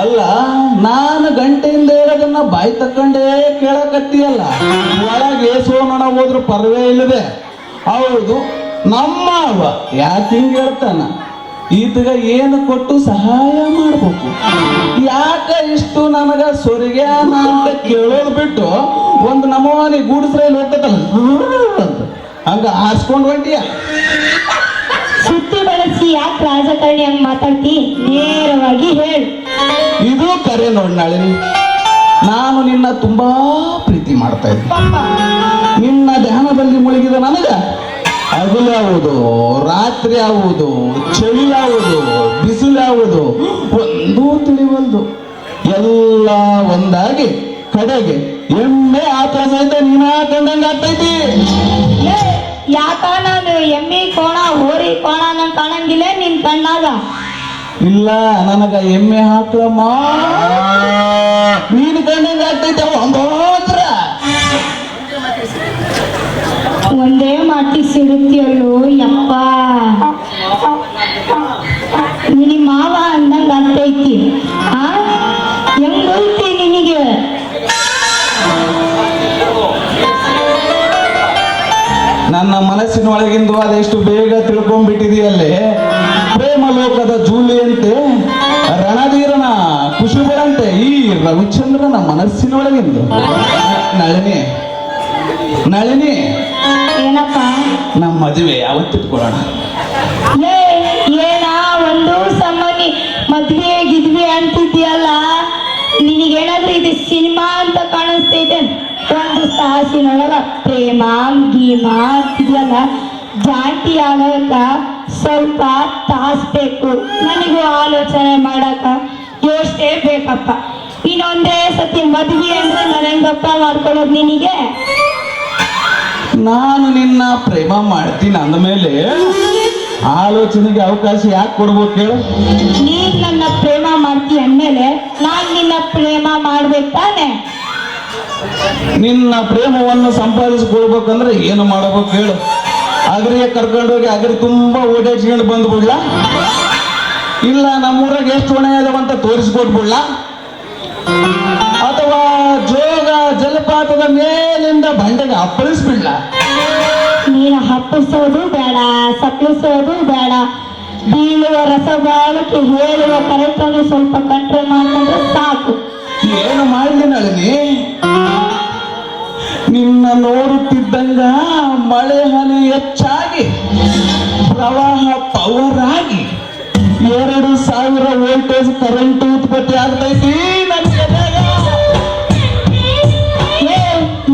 ಅಲ್ಲ. ನಾನು ಗಂಟೆಯಿಂದ ಹೇಳೋದನ್ನ ಬಾಯಿ ತಕ್ಕಂಡೇ ಕೇಳಕತ್ತೀಯಲ್ಲ. ಒಳಗೆ ಸೋನೋಣ ಹೋದ್ರು ಪರ್ವೇ ಇಲ್ಲದೆ. ಹೌದು, ನಮ್ಮ ಅವ ಯಾಕೆ ಹಿಂಗೆ ಹೇಳ್ತಾನ? ಈತಗ ಏನು ಕೊಟ್ಟು ಸಹಾಯ ಮಾಡ್ಬೇಕು. ಯಾಕ ಇಷ್ಟು ನನಗ ಸೊರಿಗೆ ಅಂತ ಕೇಳೋದು ಬಿಟ್ಟು ಒಂದು ನಮೂನಿ ಗೂಡಿಸ್ರಲ್ಲಿ ಹೋಗ್ತದಲ್ಲ ಅಂತ ಹಂಗ ಹಾಸ್ಕೊಂಡು ಹೊಂಟಿಯ. ಸುತ್ತಿ ಬಳಸಿ ಯಾಕೆ ರಾಜಕಾರಣಿ ಹಂಗ್ ಮಾತಾಡ್ತಿ? ನೇರವಾಗಿ ಹೇಳು. ಇದು ಕರೆ ನೋಡಿ ನಾಳಿನಿ. ನಾನು ನಿನ್ನ ತುಂಬಾ ಪ್ರೀತಿ ಮಾಡ್ತಾ ಇದ್ದೆ. ನಿನ್ನ ಧ್ಯಾನದಲ್ಲಿ ಮುಳುಗಿದ ನನಗ ಹಗಲು ಯಾವುದು, ರಾತ್ರಿ ಯಾವುದು, ಚಳಿ ಯಾವುದು, ಬಿಸಿಲು ಯಾವುದು ಒಂದೂ ತಿಳಿವಲ್ದು. ಎಲ್ಲ ಒಂದಾಗಿ ಕಡೆಗೆ ಎಮ್ಮೆ ಆತ ಸಹಿತ ನೀನ ಕಂಡಂಗ ಆಗ್ತೈತಿ. ಯಾಕ ನಾನು ಎಮ್ಮಿ ಕೋಣ ಹೋರಿ ಕೋಣ ನಂಗೆ ಕಾಣಂಗಿಲ್ಲ ನಿನ್ ಕಣ್ಣಾಗ? ಇಲ್ಲ, ನನಗ ಎಮ್ಮೆ ಹಾಕ್ಲಮ್ಮ ನೀನು ಕಂಡಂಗ ಆಗ್ತೈತೆ. ಒಂದೋತ್ರ ಒಂದೇ ಮಾತಿ ಸಿಡುತ್ತಿಯಲ್ಲೂ ಯಪ್ಪ. ನಿನ್ನ ಮಾವ ಅಂದಂಗ ಆಗ್ತೈತಿ. ಹೆಂಗ್ ಗೊತ್ತಿ ನಿನಗೆ? ನನ್ನ ಮನಸ್ಸಿನೊಳಗಿಂದು ಅದೆಷ್ಟು ಬೇಗ ತಿಳ್ಕೊಂಡ್ಬಿಟ್ಟಿದೆಯಲ್ಲೇ. ಪ್ರೇಮ ಲೋಕದ ಜೂಲಿಯಂತೆ ರಣಧೀರನ ಖುಷಿಗಳಂತೆ ಈ ರವಿಚಂದ್ರನ ಮನಸ್ಸಿನೊಳಗಿಂದು. ನಳಿನಿ ನಳಿನಿ, ಏನಪ್ಪ? ನಮ್ಮ ಮದುವೆ ಯಾವತ್ತಿಟ್ಕೊಳ್ಳೋಣ? ಏನ ಒಂದು ಸಮನಿ ಮದ್ವೆ ಗಿದ್ವಿ ಅಂತಿದ್ಯಲ್ಲ, ನಿನಗೇನಾದ್ರೂ ಇದು ಸಿನಿಮಾ ಅಂತ ಕಾಣಿಸ್ತೈತೆ? ಒಂದು ಸಾಸಿನೊಳಗ ಪ್ರೇಮ ಗೀಮ ಅಂತಿದ್ಯಲ್ಲ, ಜಾಂಟಿ ಆಗಕ್ಕ ಸ್ವಲ್ಪ ತಾಸ್ಬೇಕು. ನನಗೂ ಆಲೋಚನೆ ಮಾಡಕ ಯೋಚನೆ ಬೇಕಪ್ಪ. ಇನ್ನೊಂದೇ ಸತಿ ಮದ್ವೆ ಅಂದ್ರೆ ನಾನು ಹೆಂಗಪ್ಪ ಮಾಡ್ಕೊಳ್ಳೋದು ನಿನಗೆ? ನಾನು ನಿನ್ನ ಪ್ರೇಮ ಮಾಡ್ತೀನಿ ಅಂದಮೇಲೆ ಆಲೋಚನೆಗೆ ಅವಕಾಶ ಯಾಕೆ ಕೊಡ್ಬೇಕು ಹೇಳು? ನೀನ್ ನನ್ನ ಪ್ರೇಮ ಮಾಡ್ತೀಯ ಅಂದ್ಮೇಲೆ ನಾನ್ ನಿನ್ನ ಪ್ರೇಮ ಮಾಡ್ಬೇಕು ತಾನೆ? ನಿನ್ನ ಪ್ರೇಮವನ್ನು ಸಂಪಾದಿಸಿಕೊಳ್ಬೇಕಂದ್ರೆ ಏನು ಮಾಡಬೇಕು ಹೇಳು? ಅಗ್ರಿಗೆ ಕರ್ಕೊಂಡೋಗಿ ಅಗ್ರಿ ತುಂಬಾ ಓಡಾಡ್ಸ್ಕೊಂಡು ಬಂದ್ಬಿಡ್ಲಾ? ಇಲ್ಲ ನಮ್ಮೂರಾಗ ಎಷ್ಟು ಹೊಣೆ ಅದಾವಂತ ತೋರಿಸ್ಕೊಟ್ಬಿಡ್ಲಾ? ಅಥವಾ ಜೋಗ ಜಲಪಾತದ ಮೇಲಿಂದ ಬಂಡೆಗೆ ಅಪ್ಪಳಿಸ್ಬಿಡ್ಲ? ನೀನು ಹಪ್ಪಿಸೋದು ಬೇಡ, ಸಪ್ಲಿಸೋದು ಬೇಡ. ಬೀಳುವ ರಸಬಾಳಕ್ಕೆ ಹೇಳುವ ಕರೆಕ್ಟಾಗಿ ಸ್ವಲ್ಪ ಕಂಟ್ರೋಲ್ ಮಾಡ್ಕೊಂಡ್ರೆ ಸಾಕು. ಏನು ಮಾಡಲಿ ನಳಿನಿ? ನಿನ್ನ ನೋಡುತ್ತಿದ್ದಂಗ ಮಳೆ ಹನಿ ಹೆಚ್ಚಾಗಿ ಪ್ರವಾಹ ಪವರ್ ಆಗಿ 2000 ವೋಲ್ಟೇಜ್ ಕರೆಂಟ್ ಉತ್ಪತ್ತಿ ಆಗ್ತೈತಿ ನನ್ನ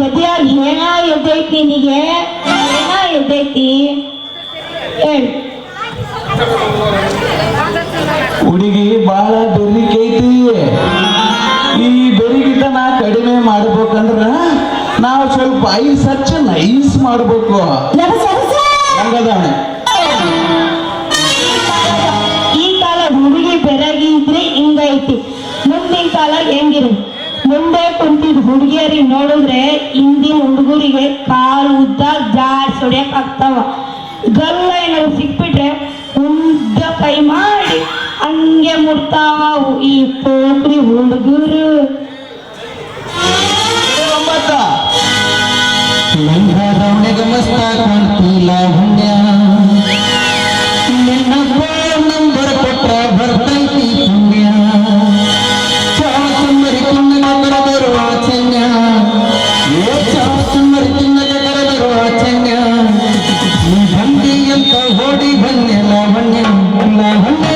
ಎದ್ಯಾಗ ಏನ ಎದ್ದೈತಿ ನಿನಗೆ? ಏನ ಎದ್ದೈತಿ ಹೇಳು. ಹುಡುಗಿ ಬಹಳ ಬೆರಿಕೈತಿ. ಈ ಬೆರಿಗಿತನ ಕಡಿಮೆ ಮಾಡ್ಬೇಕಂದ್ರ ನಾವು ಸ್ವಲ್ಪ ಐಸ್ ಹಚ್ಚ ನೈಸ್ ಮಾಡ್ಬೇಕು. ಹಂಗದಾವಣೆ ಈ ಕಾಲ ಹುಡುಗಿ ಬೆರಗಿ ಇದ್ರೆ ಹಿಂಗೈತಿ, ಮುಂದಿನ ಕಾಲ ಹೆಂಗಿರು? ಮುಂದೆ ಕುಂತಿದ್ ಹುಡುಗಿಯರಿಗೆ ನೋಡಿದ್ರೆ ಹಿಂದಿನ ಹುಡುಗರಿಗೆ ಕಾಲು ಉದ್ದ ಜಾಡ್ಸ್ ಹೊಡ್ಯಕ್ ಆಗ್ತಾವ. ಗಲ್ಲ ಏನಾದ್ರು ಸಿಕ್ಬಿಟ್ರೆ ಉದ್ದ ಕೈ ಮಾಡಿ ಹಂಗೆ ಮುಡ್ತಾವು ಈ ಪೋಖ್ರಿ ಹುಡುಗರು. ಲಂಘರವಣೆಗೆ ಮಸ್ತ ಕಾಣ್ತಿಲ್ಲ ಹುಣ್ಯ ನಿನ್ನ ಫೋನ್ ನಂಬರ್ ಕೊಟ್ರ ಬರ್ತೈತಿ ಪುಣ್ಯ ಚಾಚುಮರಿ ತಿನ್ನಗೆ ಕರೆದರು ಆಚನ್ಯ ಚಾಚುಮರಿ ತಿನ್ನಗೆ ಕರೆದರು ಆಚನ್ಯ ನೀ ಬಂದಿ ಅಂತ ಓಡಿ ಬನ್ನೆ ಲಾವಣ್ಯ ಲಾವಣ್ಯ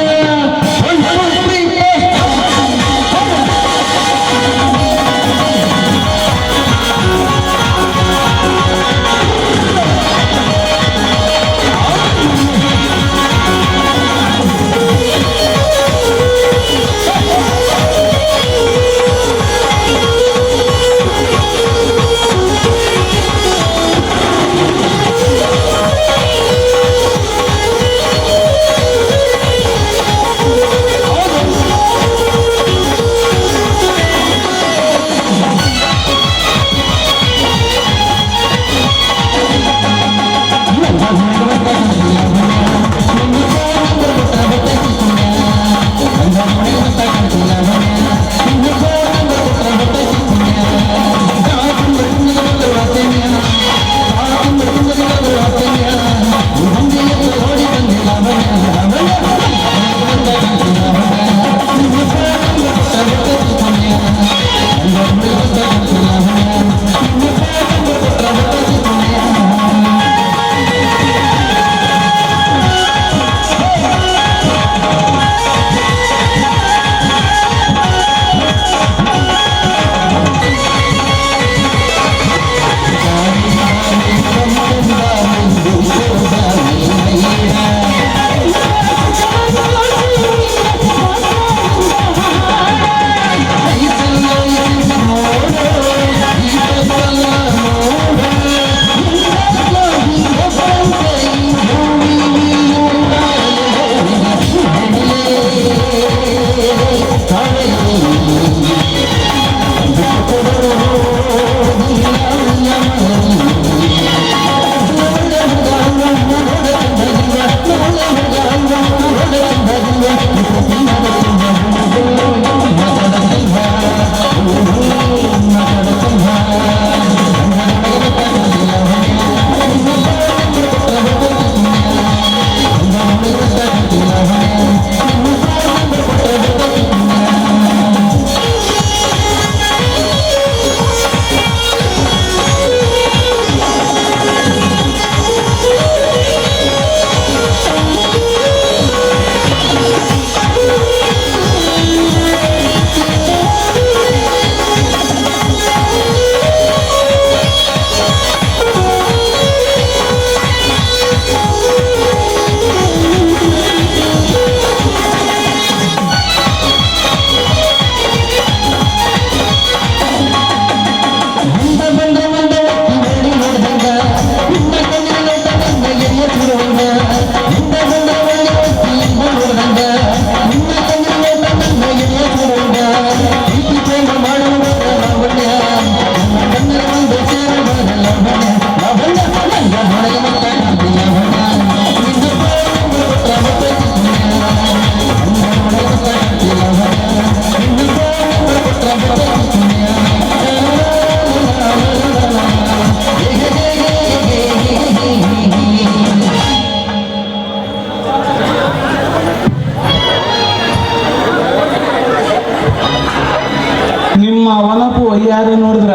ನಿಮ್ಮ ವನಪು ಒಯ್ಯಾರೆ ನೋಡಿದ್ರ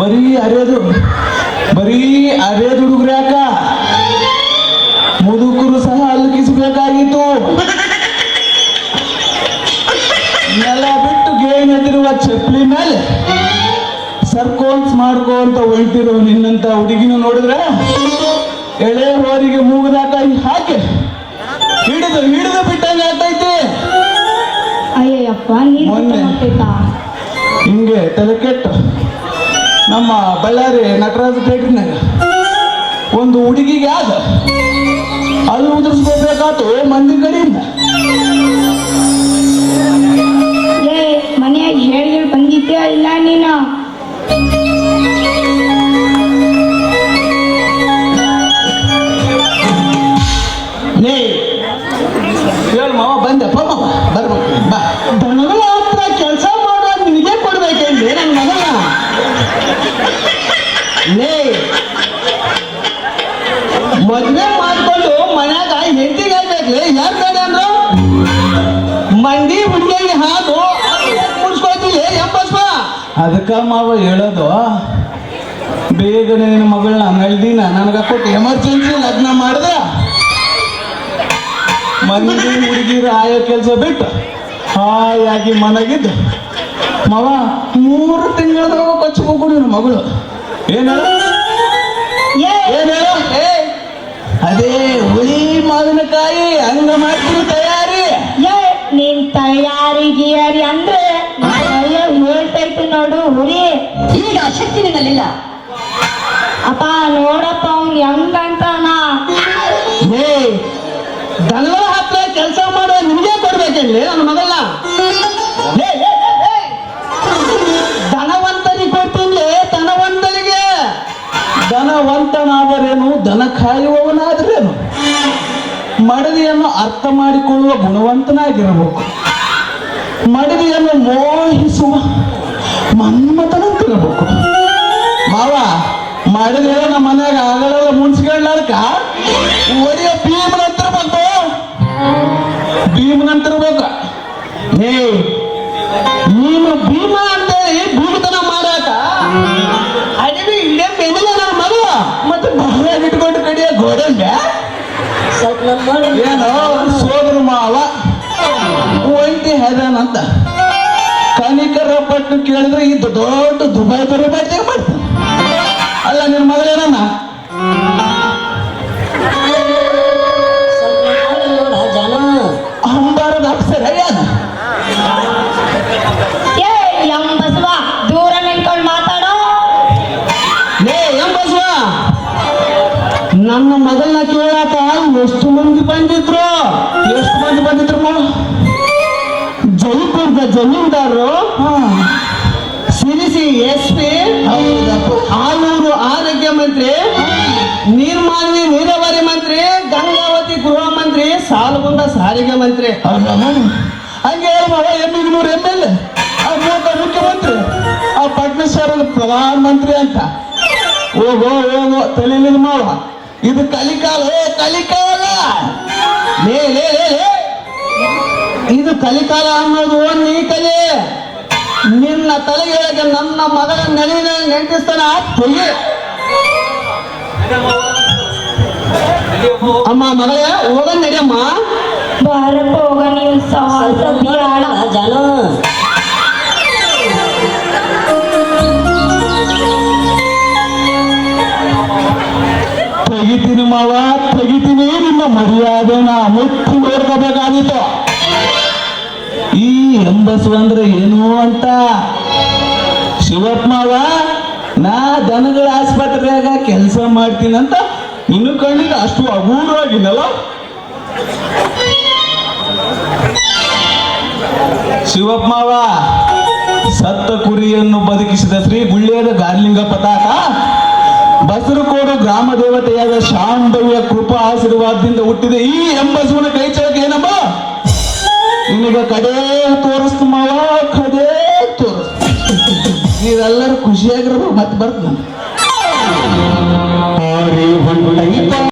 ಬರೀ ಅರೆದು ಹುಡುಗ್ರ್ಯಾಕ ಮುದುಕರು ಸಹ ಅಲ್ಕಿಸಬೇಕಾಗಿತ್ತು. ನೆಲ ಬಿಟ್ಟು ಗೇಮ್ ಎದ್ದಿರುವ ಚಪ್ಪಲಿ ಮೇಲೆ ಸರ್ಕೋನ್ಸ್ ಮಾಡ್ಕೊಂತ ಹೊಯ್ತಿರೋ ನಿನ್ನಂತ ಹುಡುಗಿನ ನೋಡಿದ್ರೆ ಎಳೆ ಹೋರಿಗೆ ಮೂಗದಾಕ ಹಾಕಿ ಹಿಡಿದು ಬಿಟ್ಟಂಗೆ ಆಗ್ತೈತಿ. ಅಯ್ಯಪ್ಪ ನೀರು ಮೊನ್ನೆ ಹಿಂಗೆ ತಲೆ ಕೆಟ್ಟು ನಮ್ಮ ಬಳ್ಳಾರಿ ನಟರಾಜ ಥಿಯೇಟರ್ನಾಗ ಒಂದು ಹುಡುಗಿಗೆ ಆದ ಅಲ್ಲಿ ಉದುರಿಸ್ಕೋಬೇಕಾತು ಮಂದಿ ಕಡೆಯಿಂದ. ಮನೆಯಾಗ ಹೇಳಿ ಬಂದಿದ್ಯಾ ಇಲ್ಲ ನೀನು? ನೇ ಬಂದಪ್ಪ ಮಾವ ಬರ್ಬೇಕು ಬಾ. ದನಗಳ ಹತ್ರ ಕೆಲಸ ಮಾಡೋ ನಿನಗೆ ಕೊಡ್ಬೇಕೇನ್ರಿ ನನ್ನ ಮಗನ? ಲೇ ಮದ್ವೆ ಮಾಡ್ಕೊಂಡು ಮನ್ಯಾಗ ಹೆಂಡತಿಗೆ ಆಗ್ಬೇಕ್ಲಿ ಯಾರು ಕಡೆ ಅಂದ್ರು ಮಂಡಿ ಹುಡುಗಿಗೆ ಹಾದು ಮುಡ್ಸ್ಕೊಳ್ತೀವಿ ಎಂಬಸ್ವ. ಅದಕ್ಕ ಮಾವ ಹೇಳೋದು ಬೇಗನೆ ನಿನ್ನ ಮಗಳನ್ನ ನಳ್ದಿನ ನನಗ ಕೊಟ್ಟು ಎಮರ್ಜೆನ್ಸಿ ಲಗ್ನ ಮಾಡಿದೆ ಮಂದಿ ಹುಡುಗಿರ ಆಯೋ ಕೆಲಸ ಬಿಟ್ಟು ಹಾಯಾಗಿ ಮನೆಗಿದ್ದು ಮಾವ 3 ತಿಂಗಳದಾಗ ಕೊಚ್ಚಬೇಕು ನಿನ್ನ ಮಗಳು. ಏನು ಏನು ಅದೇ ಹುಳಿ ಮಾವಿನಕಾಯಿ ಹಂಗ ಮಾಡ್ತೀವಿ ತಯಾರಿ. ನೀನ್ ತಯಾರಿ ಗಿಯಾರಿ ಅಂದ್ರೆ ಹೇಳ್ತಾ ಇತ್ತು ನೋಡು ಹುರಿ. ಈಗ ಶಕ್ತಿ ನಿನ್ನಲ್ಲಿಲ್ಲ. ಅಪ್ಪ ನೋಡಪ್ಪ ಅವ್ನ್ ಹೆಂಗಂತಾನ. ಏ ದನಗಳ ಹತ್ರ ಕೆಲಸ ಮಾಡೋ ನಿಮ್ಗೆ ಕೊಡ್ಬೇಕೇನ್ಲಿ ನನ್ನ ಮಗಳನ್ನ? ಧನವಂತರಿಗೆ ಕೊಡ್ತೀನಿ ಧನವಂತರಿಗೆ. ಧನವಂತನಾದರೇನು ದನ ಕಾಯುವವನಾದರೇನು ಮಡದಿಯನ್ನು ಅರ್ಥ ಮಾಡಿಕೊಳ್ಳುವ ಗುಣವಂತನಾಗಿರಬೇಕು. ಮಡದಿಯನ್ನು ಮೋಹಿಸುವ ಮನ್ಮಥನಂತಿರಬೇಕು. ಮಾವ ಮಡದಿಯ ನಮ್ಮ ಮನ್ಯಾಗ ಆಗಲೆಲ್ಲ ಮುನ್ಸ್ಕೊಳ್ಳಾರ್ಕ ಒಡೆಯ ಭೀಮನಂತಿರ್ಬೇಕು. ಭೀಮನಂತಿರ್ಬೇಕು. ಏ ನೀನು ಭೀಮ ಅಂತೇಳಿ ಭೂಮಿತನ ಮಾಡಾಕ ಅಡವಿ ಇಲ್ಲೇ ಬೆನ್ನಿಲ್ಲ ನನ್ನ ಮಗ ಮತ್ತೆ ಬಹಳ ಇಟ್ಕೊಂಡು ಕಡಿಯ ಗೋಡಂಬೆ ಏನೋ ಸೋದರ ಮಾವ ಒಂಟಿ ಹೆದನಂತ ಕನಿಕರ ಪಟ್ಟು ಕೇಳಿದ್ರೆ ಇದು ದೊಡ್ಡ ದುಬೈ ಬರೋ ಮಾಡ್ತೇವೆ ಮಾಡ್ತಾನೆ. ಅಲ್ಲ ನಿನ್ನ ಮಗಳೇನನ್ನ ಅಂಬಾರದ ಅಪ್ಸರ ಏನು ಎಂಬಸ್ವ ದೂರ ನಿಂತ್ಕೊಂಡು ಮಾತಾಡೋ. ಲೇ ಎಂಬಸ್ವ ನನ್ನ ಮಗಳನ್ನ ಕೇಳಾಕ ಎಷ್ಟು ಮಂದಿ ಬಂದಿದ್ರು? ಎಷ್ಟು ಮಂದಿ ಬಂದಿದ್ರು ಮಾವ? ಜೈಪುರದ ಜಮೀನ್ದಾರರು, ಸಿರಿಸಿ SP, ಆಲೂರು ಆರೋಗ್ಯ ಮಂತ್ರಿ, ನೀರ್ಮಾನ್ಯ ನೀರಾವರಿ ಮಂತ್ರಿ, ಗಂಗಾವತಿ ಗೃಹ ಮಂತ್ರಿ, ಸಾಲಗುಂದ ಸಾರಿಗೆ ಮಂತ್ರಿ. ಹಂಗೆ ಮಾವ MIಗ್ನೂರು MLA, ಮುಖ್ಯಮಂತ್ರಿ, ಆ ಪಟ್ನೇಶ್ವರದ ಪ್ರಧಾನ ಮಂತ್ರಿ ಅಂತ. ಹೋಗೋ ಹೋಗೋ ತಲೆಲಿನ ಮಾವ ಇದು ಕಲಿಕಾಲ. ಕಲಿಕಾಲ ಲೇ ಲೇ ಲೇ ಲೇ ಇದು ಕಲಿಕಾಲ ಅನ್ನೋದು ನೀ ಕಲಿ. ನಿನ್ನ ತಲೆಗೆ ನನ್ನ ಮಗಳ ನೆಲೆನ ನೆಂಟಿಸ್ತಾನ ಹೊಯ್ಯಿ. ಅಮ್ಮ ಮಗಳೇ ಹೋಗ ನಡಿಯಮ್ಮ. ಬಾರಪ್ಪ ಹೋಗ ನೀನ್ ಸವಾಸ ಬಿಯಾಳ. ತೆಗಿತೀನಿ ಮಾವ ತೆಗಿತೀನಿ. ನಿಮ್ಮ ಮರ್ಯಾದೆನ ಮುಚ್ಚಿ ನೋಡ್ಕೋಬೇಕಾಗಿತ್ತು. ಈ ಎಂಬಸು ಅಂದ್ರೆ ಏನು ಅಂತ ಶಿವಪ್ಪ ಮಾವ ನಾ ದನಗಳ ಆಸ್ಪತ್ರೆಯಾಗ ಕೆಲಸ ಮಾಡ್ತೀನಂತ ಇನ್ನು ಕಣ್ಣಿಗೆ ಅಷ್ಟು ಅಗೂರವಾಗಿನಲ್ಲ. ಶಿವಪ್ಪ ಮಾವ ಸತ್ತ ಕುರಿಯನ್ನು ಬದುಕಿಸಿದ ಶ್ರೀ ಗುಳ್ಳಿಯದ ಗಾರ್ಲಿಂಗ ಪತಾಕ ಬಸರಕೋಡು ಗ್ರಾಮ ದೇವತೆಯಾದ ಶಾಂಭವ್ಯ ಕೃಪಾ ಆಶೀರ್ವಾದದಿಂದ ಹುಟ್ಟಿದ ಈ ಎಂಬಸುವನ ಕೈ ಚಳಕ ಏನಮ್ಮ ನಿನಗ ಕಡೆ ತೋರಿಸ್ತು ಮಾವ, ಕಡೆ ತೋರಿಸ್ತು. ನೀವೆಲ್ಲರೂ ಖುಷಿಯಾಗಿರೋ ಮತ್ತೆ ಬರ್ತ